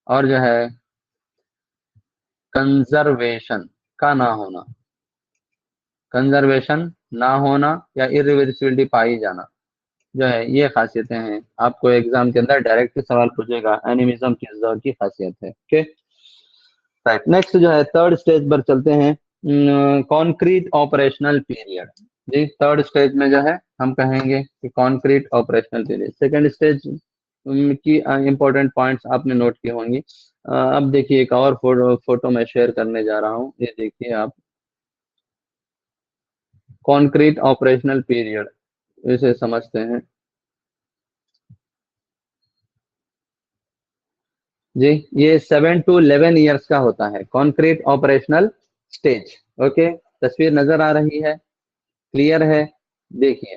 और जो है कंजर्वेशन का ना होना, कंजर्वेशन ना होना या इरिवर्सिबिलिटी पाई जाना, जो है ये खासियतें हैं। आपको एग्जाम के अंदर डायरेक्ट सवाल पूछेगा एनिमिज्म किस दौर की खासियत है। Okay, right. नेक्स्ट जो है थर्ड स्टेज पर चलते हैं, कॉन्क्रीट ऑपरेशनल पीरियड। जी, थर्ड स्टेज में जो है हम कहेंगे कि concrete operational period. Second stage की इंपॉर्टेंट पॉइंट्स आपने नोट किए होंगी। अब देखिए एक और फोटो मैं शेयर करने जा रहा हूँ, ये देखिए आप। कॉन्क्रीट ऑपरेशनल पीरियड इसे समझते हैं जी। ये 7 to 11 ईयर्स का होता है कॉन्क्रीट ऑपरेशनल स्टेज। ओके, तस्वीर नजर आ रही है? क्लियर है? देखिए,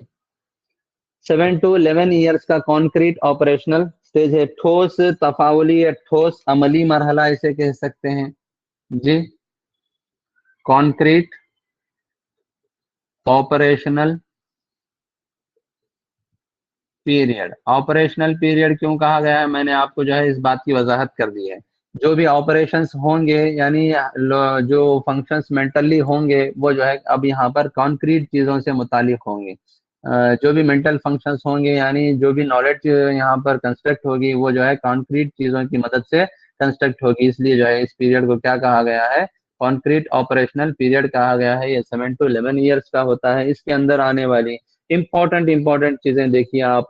7 to 11 ईयर्स का कॉन्क्रीट ऑपरेशनल स्टेज है। ठोस तफावली या ठोस अमली मरहला इसे कह सकते हैं जी। Concrete operational period. Operational period क्यों कहा गया है, मैंने आपको जो है इस बात की वजाहत कर दी है। जो भी ऑपरेशंस होंगे, यानी जो फंक्शंस मेंटली होंगे, वो जो है अब यहाँ पर कॉन्क्रीट चीजों से मुतालिक होंगे। जो भी मेंटल फंक्शंस होंगे, यानी जो भी नॉलेज यहाँ पर कंस्ट्रक्ट होगी, वो जो है कॉन्क्रीट चीजों की मदद से कंस्ट्रक्ट होगी। इसलिए जो है इस पीरियड को क्या कहा गया है, कॉन्क्रीट ऑपरेशनल पीरियड कहा गया है। ये 7 to 11 ईयर्स का होता है। इसके अंदर आने वाली इंपॉर्टेंट चीजें देखिए आप,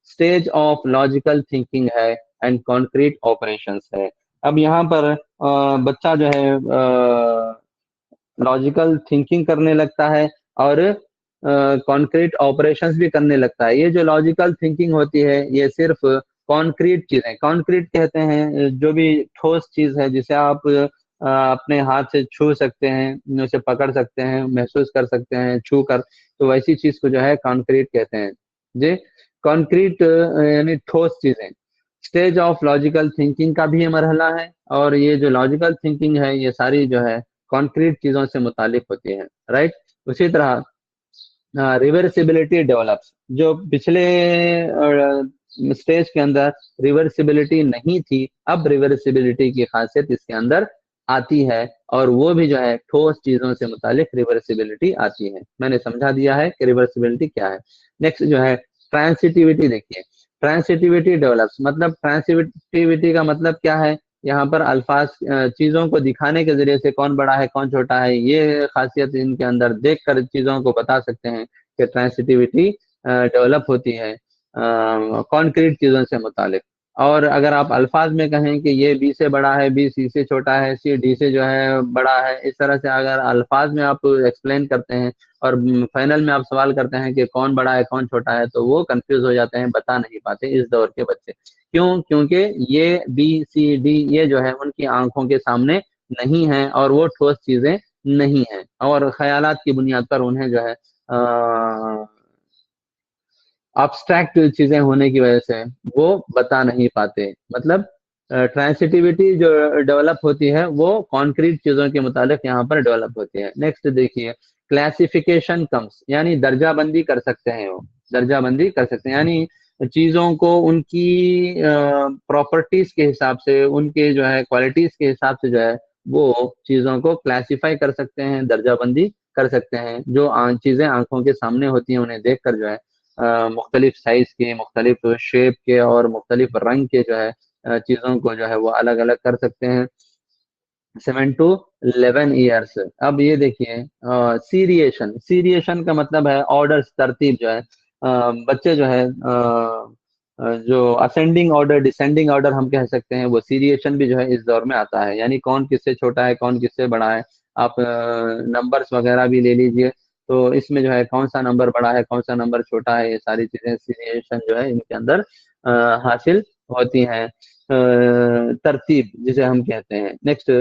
स्टेज ऑफ लॉजिकल थिंकिंग है एंड कॉन्क्रीट ऑपरेशंस है। अब यहाँ पर बच्चा जो है लॉजिकल थिंकिंग करने लगता है और कॉन्क्रीट ऑपरेशंस भी करने लगता है। ये जो लॉजिकल थिंकिंग होती है, ये सिर्फ कॉन्क्रीट चीजें, कॉन्क्रीट कहते हैं जो भी ठोस चीज है जिसे आप अपने हाथ से छू सकते हैं, उसे पकड़ सकते हैं, महसूस कर सकते हैं छू कर, तो वैसी चीज को जो है कॉन्क्रीट कहते हैं जी। कॉन्क्रीट यानी ठोस चीजें। स्टेज ऑफ लॉजिकल थिंकिंग का भी ये मरहला है, और ये जो लॉजिकल थिंकिंग है ये सारी जो है कॉन्क्रीट चीजों से मुतालिक होती है, राइट। उसी तरह रिवर्सिबिलिटी डेवलप्स। जो पिछले स्टेज के अंदर रिवर्सिबिलिटी नहीं थी, अब रिवर्सिबिलिटी की खासियत इसके अंदर आती है, और वो भी जो है ठोस चीजों से मुतालिक रिवर्सिबिलिटी आती है। मैंने समझा दिया है कि रिवर्सिबिलिटी क्या है। नेक्स्ट जो है ट्रांसिटिविटी देखिए। ट्रांसिटिविटी डेवलप्स, मतलब ट्रांसिटिविटी का मतलब क्या है, यहाँ पर अल्फाज चीजों को दिखाने के जरिए से कौन बड़ा है कौन छोटा है, ये खासियत इनके अंदर देख कर चीजों को बता सकते हैं कि ट्रांसिटिविटी डेवलप होती है कॉन्क्रीट चीजों से मुतालिक। और अगर आप अल्फाज में कहें कि ये बी से बड़ा है, बी सी से छोटा है, सी डी से जो है बड़ा है, इस तरह से अगर अल्फाज में आप एक्सप्लेन करते हैं और फाइनल में आप सवाल करते हैं कि कौन बड़ा है कौन छोटा है, तो वो कंफ्यूज हो जाते हैं, बता नहीं पाते इस दौर के बच्चे। क्यों? क्योंकि ये बी सी डी ये जो है उनकी आंखों के सामने नहीं है, और वो ठोस चीजें नहीं है, और ख्यालात की बुनियाद पर उन्हें जो है अब्स्ट्रैक्ट चीजें होने की वजह से वो बता नहीं पाते। मतलब ट्रांसिटिविटी जो डेवलप होती है वो कॉन्क्रीट चीजों के मुताबिक यहाँ पर डेवलप होती है। नेक्स्ट देखिए, क्लासिफिकेशन कम्स, यानी दर्जाबंदी कर सकते हैं वो, दर्जाबंदी कर सकते हैं, यानी चीजों को उनकी प्रॉपर्टीज के हिसाब से, उनके जो है क्वालिटीज के हिसाब से जो है वो चीजों को क्लासिफाई कर सकते हैं, दर्जाबंदी कर सकते हैं। जो चीजें आंखों के सामने होती हैं उन्हें देख कर जो है मुख्तलिफ साइज के, मुख्तलिफ शेप के और मुख्तलिफ रंग के जो है चीजों को जो है वो अलग अलग कर सकते हैं। 7 to 11 ईयर्स। अब ये देखिए सीरिएशन, सीरिएशन का मतलब है ऑर्डर, तरतीब जो है बच्चे जो है जो असेंडिंग ऑर्डर डिसेंडिंग ऑर्डर हम कह सकते हैं, वो सीरिएशन भी जो है इस दौर में आता है, यानी कौन किससे छोटा है कौन किससे बड़ा है। आप नंबर्स वगैरह भी ले लीजिए, तो इसमें जो है कौन सा नंबर बड़ा है कौन सा नंबर छोटा है, ये सारी चीजें सीरिएशन जो है इनके अंदर हासिल होती हैं। तरतीब जिसे हम कहते हैं। Next,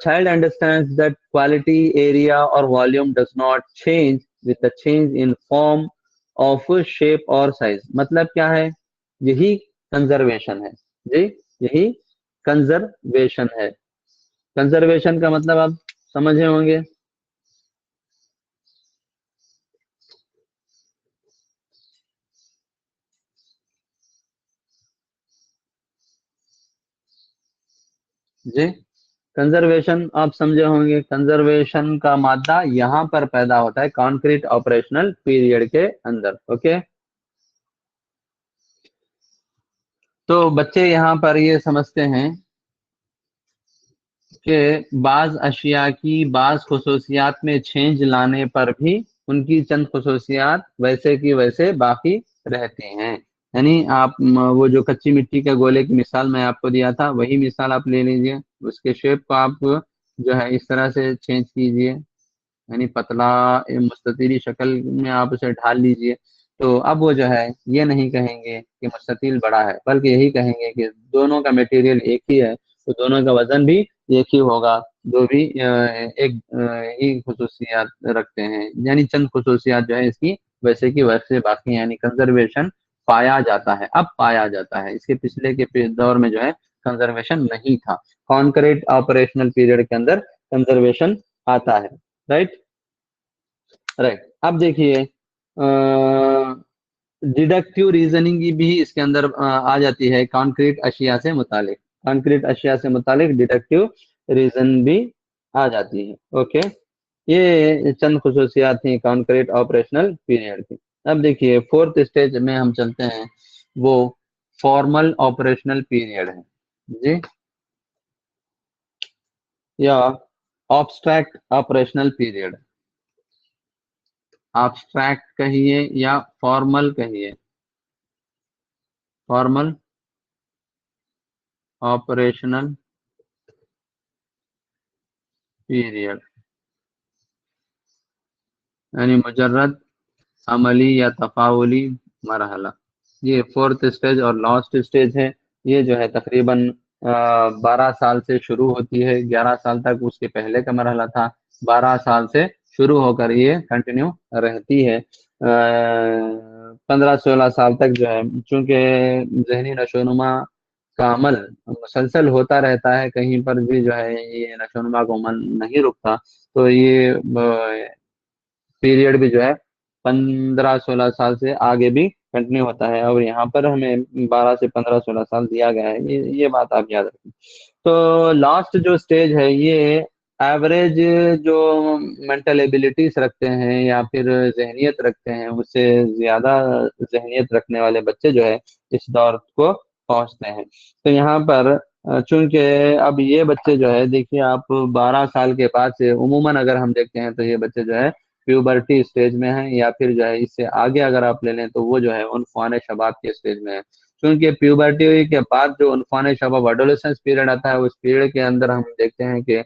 child understands that quality, area or volume does not change with the change in form of shape और size। मतलब क्या है, यही कंजर्वेशन है जी, यही कंजर्वेशन है। कंजर्वेशन का मतलब आप समझे होंगे जी। कंजर्वेशन आप समझे होंगे, कंजर्वेशन का मादा यहाँ पर पैदा होता है कॉन्क्रीट ऑपरेशनल पीरियड के अंदर। ओके, तो बच्चे यहाँ पर ये समझते हैं कि बाज अशिया की बाज खसूसियात में चेंज लाने पर भी उनकी चंद खसूसियात वैसे की वैसे बाकी रहती हैं। यानी आप वो जो कच्ची मिट्टी के गोले की मिसाल मैं आपको दिया था, वही मिसाल आप ले लीजिए, उसके शेप को आप जो है इस तरह से चेंज कीजिए, यानी पतला मुस्ततीली शक्ल में आप उसे ढाल लीजिए, तो अब वो जो है ये नहीं कहेंगे कि मुस्ततील बड़ा है, बल्कि यही कहेंगे कि दोनों का मटेरियल एक ही है, तो दोनों का वजन भी एक ही होगा, जो भी एक ही खसूसियात रखते हैं, यानी चंद खसूसियात जो है इसकी वैसे की वैसे बाकी, यानी कंजर्वेशन पाया जाता है, अब पाया जाता है। इसके पिछले के दौर में जो है कंजर्वेशन नहीं था। कॉन्क्रीट ऑपरेशनल पीरियड के अंदर कंजर्वेशन आता है, राइट। राइट, अब देखिए डिडक्टिव रीजनिंग की भी इसके अंदर आ जाती है कॉन्क्रीट अशिया से मुतालिक, कॉन्क्रीट अशिया से मुतालिक डिडक्टिव रीजन भी आ जाती है। ओके, ये चंद खुसूसियात थी कॉन्क्रीट ऑपरेशनल पीरियड की। अब देखिए फोर्थ स्टेज में हम चलते हैं, वो फॉर्मल ऑपरेशनल पीरियड है जी, या ऑब्स्ट्रैक्ट ऑपरेशनल पीरियड। ऑब्स्ट्रैक्ट कहिए या फॉर्मल कहिए, फॉर्मल ऑपरेशनल पीरियड, यानी मुजर्रद अमली या तफाउली मरहला। ये फोर्थ स्टेज और लास्ट स्टेज है। ये जो है तकरीबन 12 साल से शुरू होती है, 11 साल तक उसके पहले का मरहला था, 12 साल से शुरू होकर ये कंटिन्यू रहती है। 15-16 साल तक जो है, चूंकि जहनी नशोनुमा का अमल मुसलसल होता रहता है, कहीं पर भी जो है ये नशोनुमा का अमल नहीं रुकता, तो ये पीरियड भी जो है 15-16 साल से आगे भी कंटिन्यू होता है, और यहाँ पर हमें 12 से 15-16 साल दिया गया है, ये बात आप याद रखें। तो लास्ट जो स्टेज है, ये एवरेज जो मेंटल एबिलिटीज रखते हैं या फिर जहनियत रखते हैं, उससे ज्यादा जहनियत रखने वाले बच्चे जो है इस दौर को पहुंचते हैं। तो यहाँ पर चूंकि अब ये बच्चे जो है, देखिए आप 12 साल के बाद से उमूमन अगर हम देखते हैं तो ये बच्चे जो है प्यूबर्टी स्टेज में है, या फिर जो है इससे आगे अगर आप ले लें तो वो जो है उनफान शबाब के स्टेज में है। क्योंकि प्यूबर्टी के बाद जो उनफान शबाब एडोलेसेंस पीरियड आता है, उस पीरियड के अंदर हम देखते हैं कि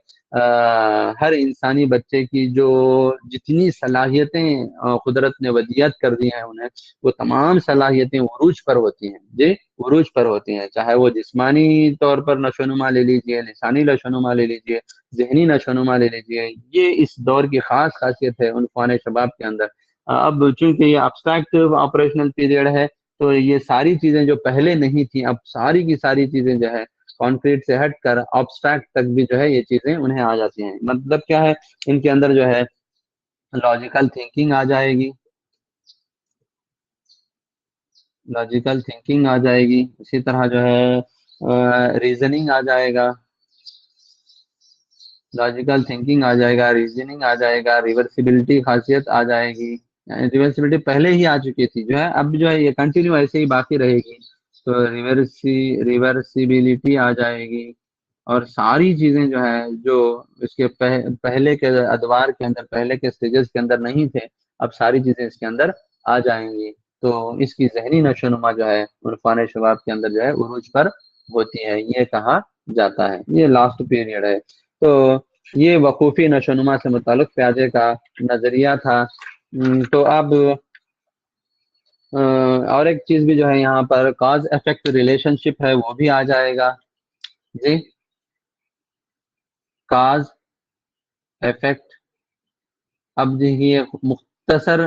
हर इंसानी बच्चे की जो जितनी सलाहियतें कुदरत ने वदियत कर दी हैं उन्हें, वो तमाम सलाहियतें उरूज पर होती हैं जी, उरूज पर होती हैं। चाहे वो जिस्मानी तौर पर नशोनुमा ले लीजिए, लिसानी नशोनुमा ले लीजिए, जहनी नशोनुमा ले लीजिए, ये इस दौर की खास खासियत है उनफान शबाब के अंदर। अब चूंकि ये अब्स्ट्रैक्ट ऑपरेशनल पीरियड है, तो ये सारी चीजें जो पहले नहीं थी, अब सारी की सारी चीजें जो है कॉन्क्रीट से हटकर अब्स्ट्रैक्ट तक भी जो है ये चीजें उन्हें आ जाती हैं। मतलब क्या है, इनके अंदर जो है लॉजिकल थिंकिंग आ जाएगी, लॉजिकल थिंकिंग आ जाएगी, इसी तरह जो है रीजनिंग आ जाएगा, लॉजिकल थिंकिंग आ जाएगा, रीजनिंग आ जाएगा, रिवर्सिबिलिटी खासियत आ जाएगी। रिवर्सिबिलिटी पहले ही आ चुकी थी, जो है अब जो है ये कंटिन्यू ऐसे ही बाकी रहेगी, तो रिवर्सिबिलिटी आ जाएगी। और सारी चीजें जो है, जो इसके पहले के अदवार के अंदर, पहले के स्टेजेस के अंदर नहीं थे, अब सारी चीजें इसके अंदर आ जाएंगी। तो इसकी जहनी नशोनुमा जो है उर्फान शबाब के अंदर जो है उरूज पर होती है, ये कहा जाता है। ये लास्ट पीरियड है। तो ये वकूफी नशोनुमा से मुताल्लिक प्याजे का नजरिया था। तो अब और एक चीज भी जो है यहाँ पर कॉज इफेक्ट रिलेशनशिप है, वो भी आ जाएगा जी। काज इफेक्ट, अब देखिए मुख्तसर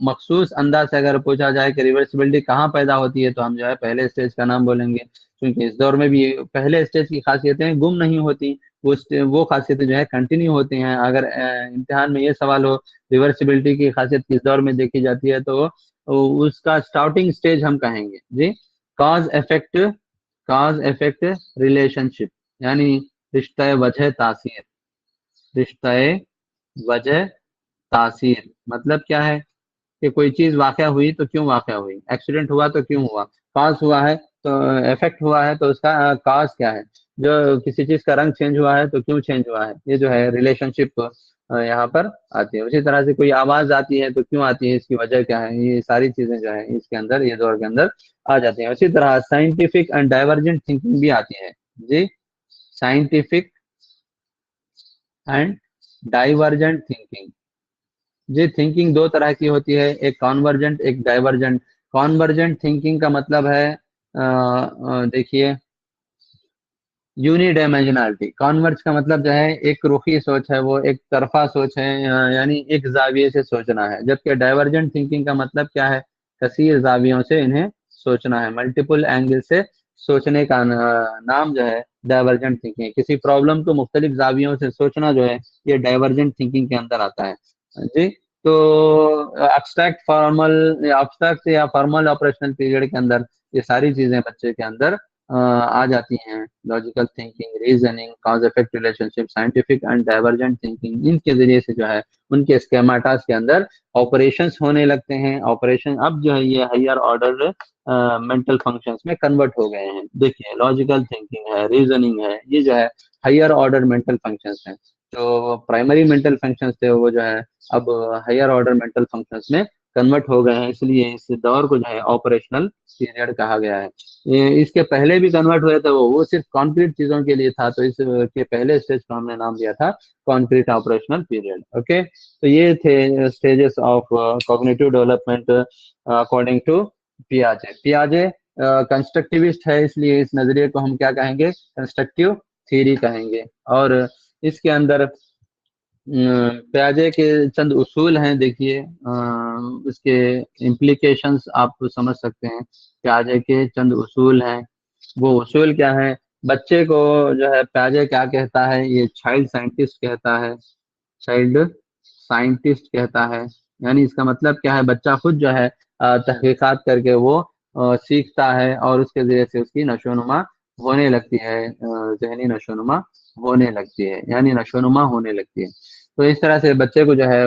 मखसूस अंदाज से अगर पूछा जाए कि रिवर्सिबिलिटी कहाँ पैदा होती है, तो हम जो है पहले स्टेज का नाम बोलेंगे, क्योंकि इस दौर में भी पहले स्टेज की खासियतें गुम नहीं होती, वो खासियतें जो है कंटिन्यू होती हैं। अगर इम्तिहान में ये सवाल हो रिवर्सिबिलिटी की खासियत किस दौर में देखी जाती है, तो उसका स्टार्टिंग स्टेज हम कहेंगे जी काज इफेक्ट, काज इफेक्ट रिलेशनशिप, यानी रिश्ता वजह तासीर, रिश्ता वजह तासीर। मतलब क्या है कि कोई चीज वाकया हुई तो क्यों वाकया हुई, एक्सीडेंट हुआ तो क्यों हुआ, काज हुआ है तो इफेक्ट हुआ है तो उसका काज क्या है, जो किसी चीज का रंग चेंज हुआ है तो क्यों चेंज हुआ है, ये जो है रिलेशनशिप यहाँ पर आती है। उसी तरह से कोई आवाज आती है तो क्यों आती है, इसकी वजह क्या है, ये सारी चीजें जो है इसके अंदर, ये दौर के अंदर आ जाती हैं। उसी तरह साइंटिफिक एंड डाइवर्जेंट थिंकिंग भी आती है जी, साइंटिफिक एंड डाइवर्जेंट थिंकिंग। जी थिंकिंग दो तरह की होती है, एक कॉन्वर्जेंट एक डाइवर्जेंट। कॉन्वर्जेंट थिंकिंग का मतलब है देखिए यूनिडायमेंशनलिटी। कॉन्वर्ज का मतलब जो है एक रुखी सोच है, वो एक तरफा सोच है, यानी एक जाविये से सोचना है। जबकि डाइवर्जेंट थिंकिंग का मतलब क्या है, कसीर जावियों से इन्हें सोचना है, मल्टीपल एंगल से सोचने का नाम जो है डाइवर्जेंट थिंकिंग। किसी प्रॉब्लम को मुख्तलिफ जावियों से सोचना जो है, ये डाइवर्जेंट थिंकिंग के अंदर आता है जी। तो एब्स्ट्रैक्ट फॉर्मल, एब्स्ट्रैक्ट या फॉर्मल ऑपरेशनल पीरियड के अंदर ये सारी चीजें बच्चे के अंदर आ जाती हैं। Logical thinking, reasoning, cause effect relationship, scientific and divergent thinking, इनके जरिए से जो है उनके स्केमाटास के अंदर ऑपरेशंस होने लगते हैं। ऑपरेशन अब जो है ये हायर ऑर्डर मेंटल फंक्शंस में कन्वर्ट हो गए हैं। देखिए, लॉजिकल थिंकिंग है, रीजनिंग है, ये जो है हायर ऑर्डर मेंटल फंक्शंस हैं। जो प्राइमरी मेंटल फंक्शंस थे वो जो है अब हायर ऑर्डर मेंटल फंक्शंस में कन्वर्ट हो गए हैं, इसलिए इस दौर को जो है ऑपरेशनल पीरियड कहा गया है। ये इसके पहले भी कन्वर्ट हुए थे, वो सिर्फ कॉन्क्रीट चीजों के लिए था, तो इस के पहले स्टेज को हमने नाम दिया था कॉन्क्रीट ऑपरेशनल पीरियड। ओके, तो ये थे stages of cognitive development according to पियाजे। पियाजे कंस्ट्रक्टिविस्ट है, इसलिए इस नजरिए को हम क्या कहेंगे, कंस्ट्रक्टिव थ्योरी कहेंगे। और इसके अंदर प्याजे के चंद उसूल हैं। देखिए, इसके इम्प्लीकेशंस आप समझ सकते हैं। प्याजे के चंद उसूल हैं। वो उसूल क्या है? बच्चे को जो है प्याजे क्या कहता है, ये चाइल्ड साइंटिस्ट कहता है। चाइल्ड साइंटिस्ट कहता है, यानी इसका मतलब क्या है, बच्चा खुद जो है तहकीकात करके वो सीखता है और उसके जरिए से उसकी नशोनुमा होने लगती है, जहनी नशोनुमा होने लगती है, यानी नशोनुमा होने लगती है। तो इस तरह से बच्चे को जो है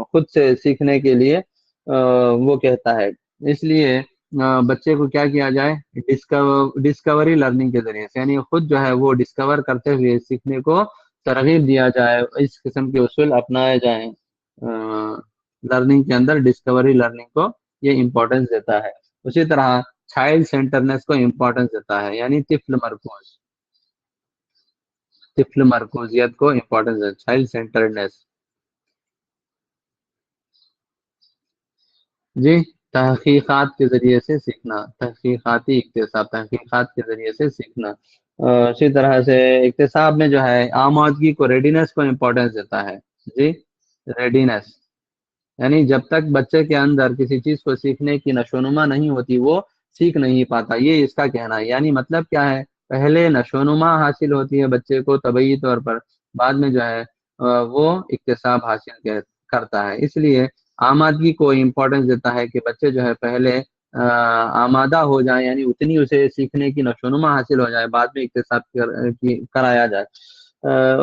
खुद से सीखने के लिए वो कहता है। इसलिए बच्चे को क्या किया जाए, डिस्कवरी लर्निंग के जरिए से, यानी खुद जो है वो डिस्कवर करते हुए सीखने को तरगीब दिया जाए, इस किस्म के उसूल अपनाए जाएं। लर्निंग के अंदर डिस्कवरी लर्निंग को ये इम्पोर्टेंस देता है। उसी तरह चाइल्ड सेंटरनेस को इम्पोर्टेंस देता है, यानी तिफ्ल मरकूजियत को इम्पोर्टेंस है, चाइल्ड सेंटरनेस। जी, तहकीकात के जरिए से सीखना, तहकीकाती इक्तिसाब, तहकीकात के जरिए से सीखना। इसी तरह से इक्तिसाब में जो है आमादगी को, रेडीनेस को इम्पोर्टेंस देता है। जी, रेडीनेस, यानी जब तक बच्चे के अंदर किसी चीज को सीखने की नशोनुमा नहीं होती वो सीख नहीं पाता, ये इसका कहना है। यानी मतलब क्या है, पहले नशोनुमा हासिल होती है बच्चे को तबई तौर पर, बाद में जो है वो इक्तिसाब हासिल करता है। इसलिए आमादगी को इम्पोर्टेंस देता है कि बच्चे जो है पहले आमादा हो जाए, यानी उतनी उसे सीखने की नशोनुमा हासिल हो जाए, बाद में इक्तिसाब कराया जाए।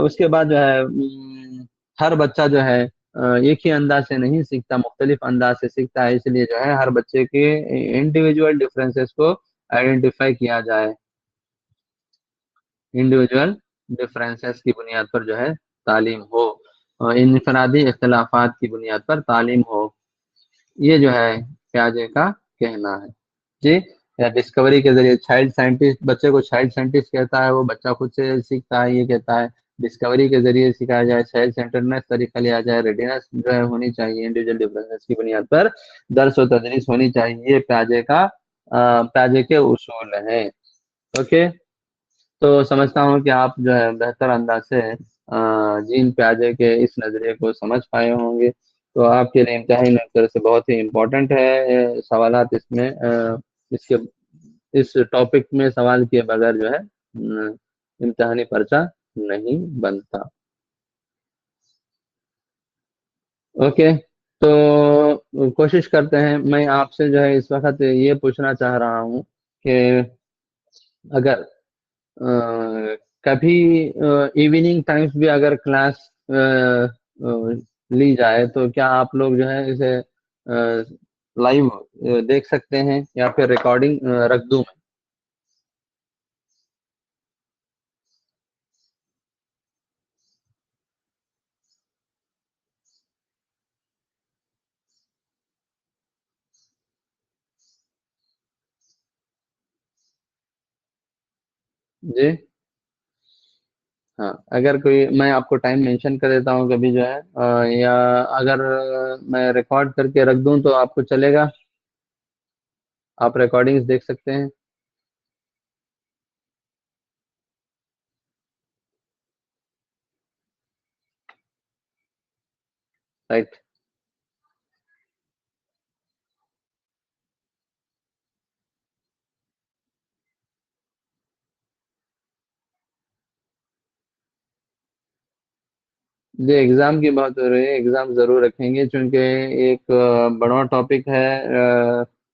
उसके बाद जो है हर बच्चा जो है एक ही अंदाज से नहीं सीखता, मुख्तलिफ अंदाज से सीखता है। इसलिए जो है हर बच्चे के इंडिविजुअल डिफरेंसेस को आइडेंटिफाई किया जाए, इंडिविजुअल डिफरेंसेस की बुनियाद पर जो है तालीम हो, और इनफरादी इख्तलाफात की बुनियाद पर तालीम हो। ये जो है प्याजे का कहना है। जी, या डिस्कवरी के जरिए चाइल्ड साइंटिस्ट, बच्चे को चाइल्ड साइंटिस्ट कहता है, वो बच्चा खुद से सीखता है, ये कहता है। डिस्कवरी के जरिए सिखाया जाए, चाइल्ड सेंटरनेस तरीका लिया जाए, रेडीनेस जो है होनी चाहिए, इंडिविजुअल डिफरेंसेस की बुनियाद पर दर्स व तदरीस होनी चाहिए, ये प्याजे का प्याजे के उसूल हैं। ओके, तो समझता हूँ कि आप जो है बेहतर अंदाज से जीन प्याजे के इस नज़रिए को समझ पाए होंगे। तो आपके लिए इंतहाई एक तरह से बहुत ही इम्पोर्टेंट है सवालात इसमें, इसके इस टॉपिक में सवाल किए बगैर जो है इम्तहानी पर्चा नहीं बनता। ओके, तो कोशिश करते हैं। मैं आपसे जो है इस वक्त ये पूछना चाह रहा हूँ कि अगर कभी इवनिंग टाइम्स भी अगर क्लास ली जाए तो क्या आप लोग जो है इसे लाइव देख सकते हैं या फिर रिकॉर्डिंग रख दूं मैं? जी, हाँ, अगर कोई, मैं आपको टाइम मेंशन कर देता हूँ कभी जो है या अगर मैं रिकॉर्ड करके रख दूं तो आपको चलेगा, आप रिकॉर्डिंग्स देख सकते हैं। राइट। जी, एग्ज़ाम की बात हो रही है, एग्ज़ाम ज़रूर रखेंगे, क्योंकि एक बड़ा टॉपिक है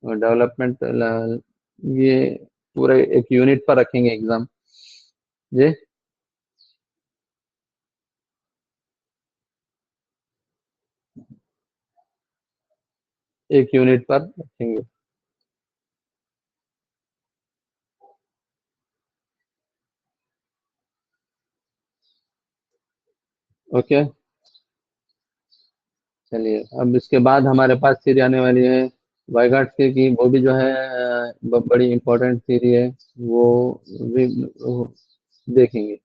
डेवलपमेंट, ये पूरे एक यूनिट पर रखेंगे एग्जाम। जी। एक यूनिट पर रखेंगे। ओके। चलिए, अब इसके बाद हमारे पास थ्योरी आने वाली है वाइगार्ड की, वो भी जो है बड़ी इंपॉर्टेंट थ्योरी है। वो भी वो देखेंगे।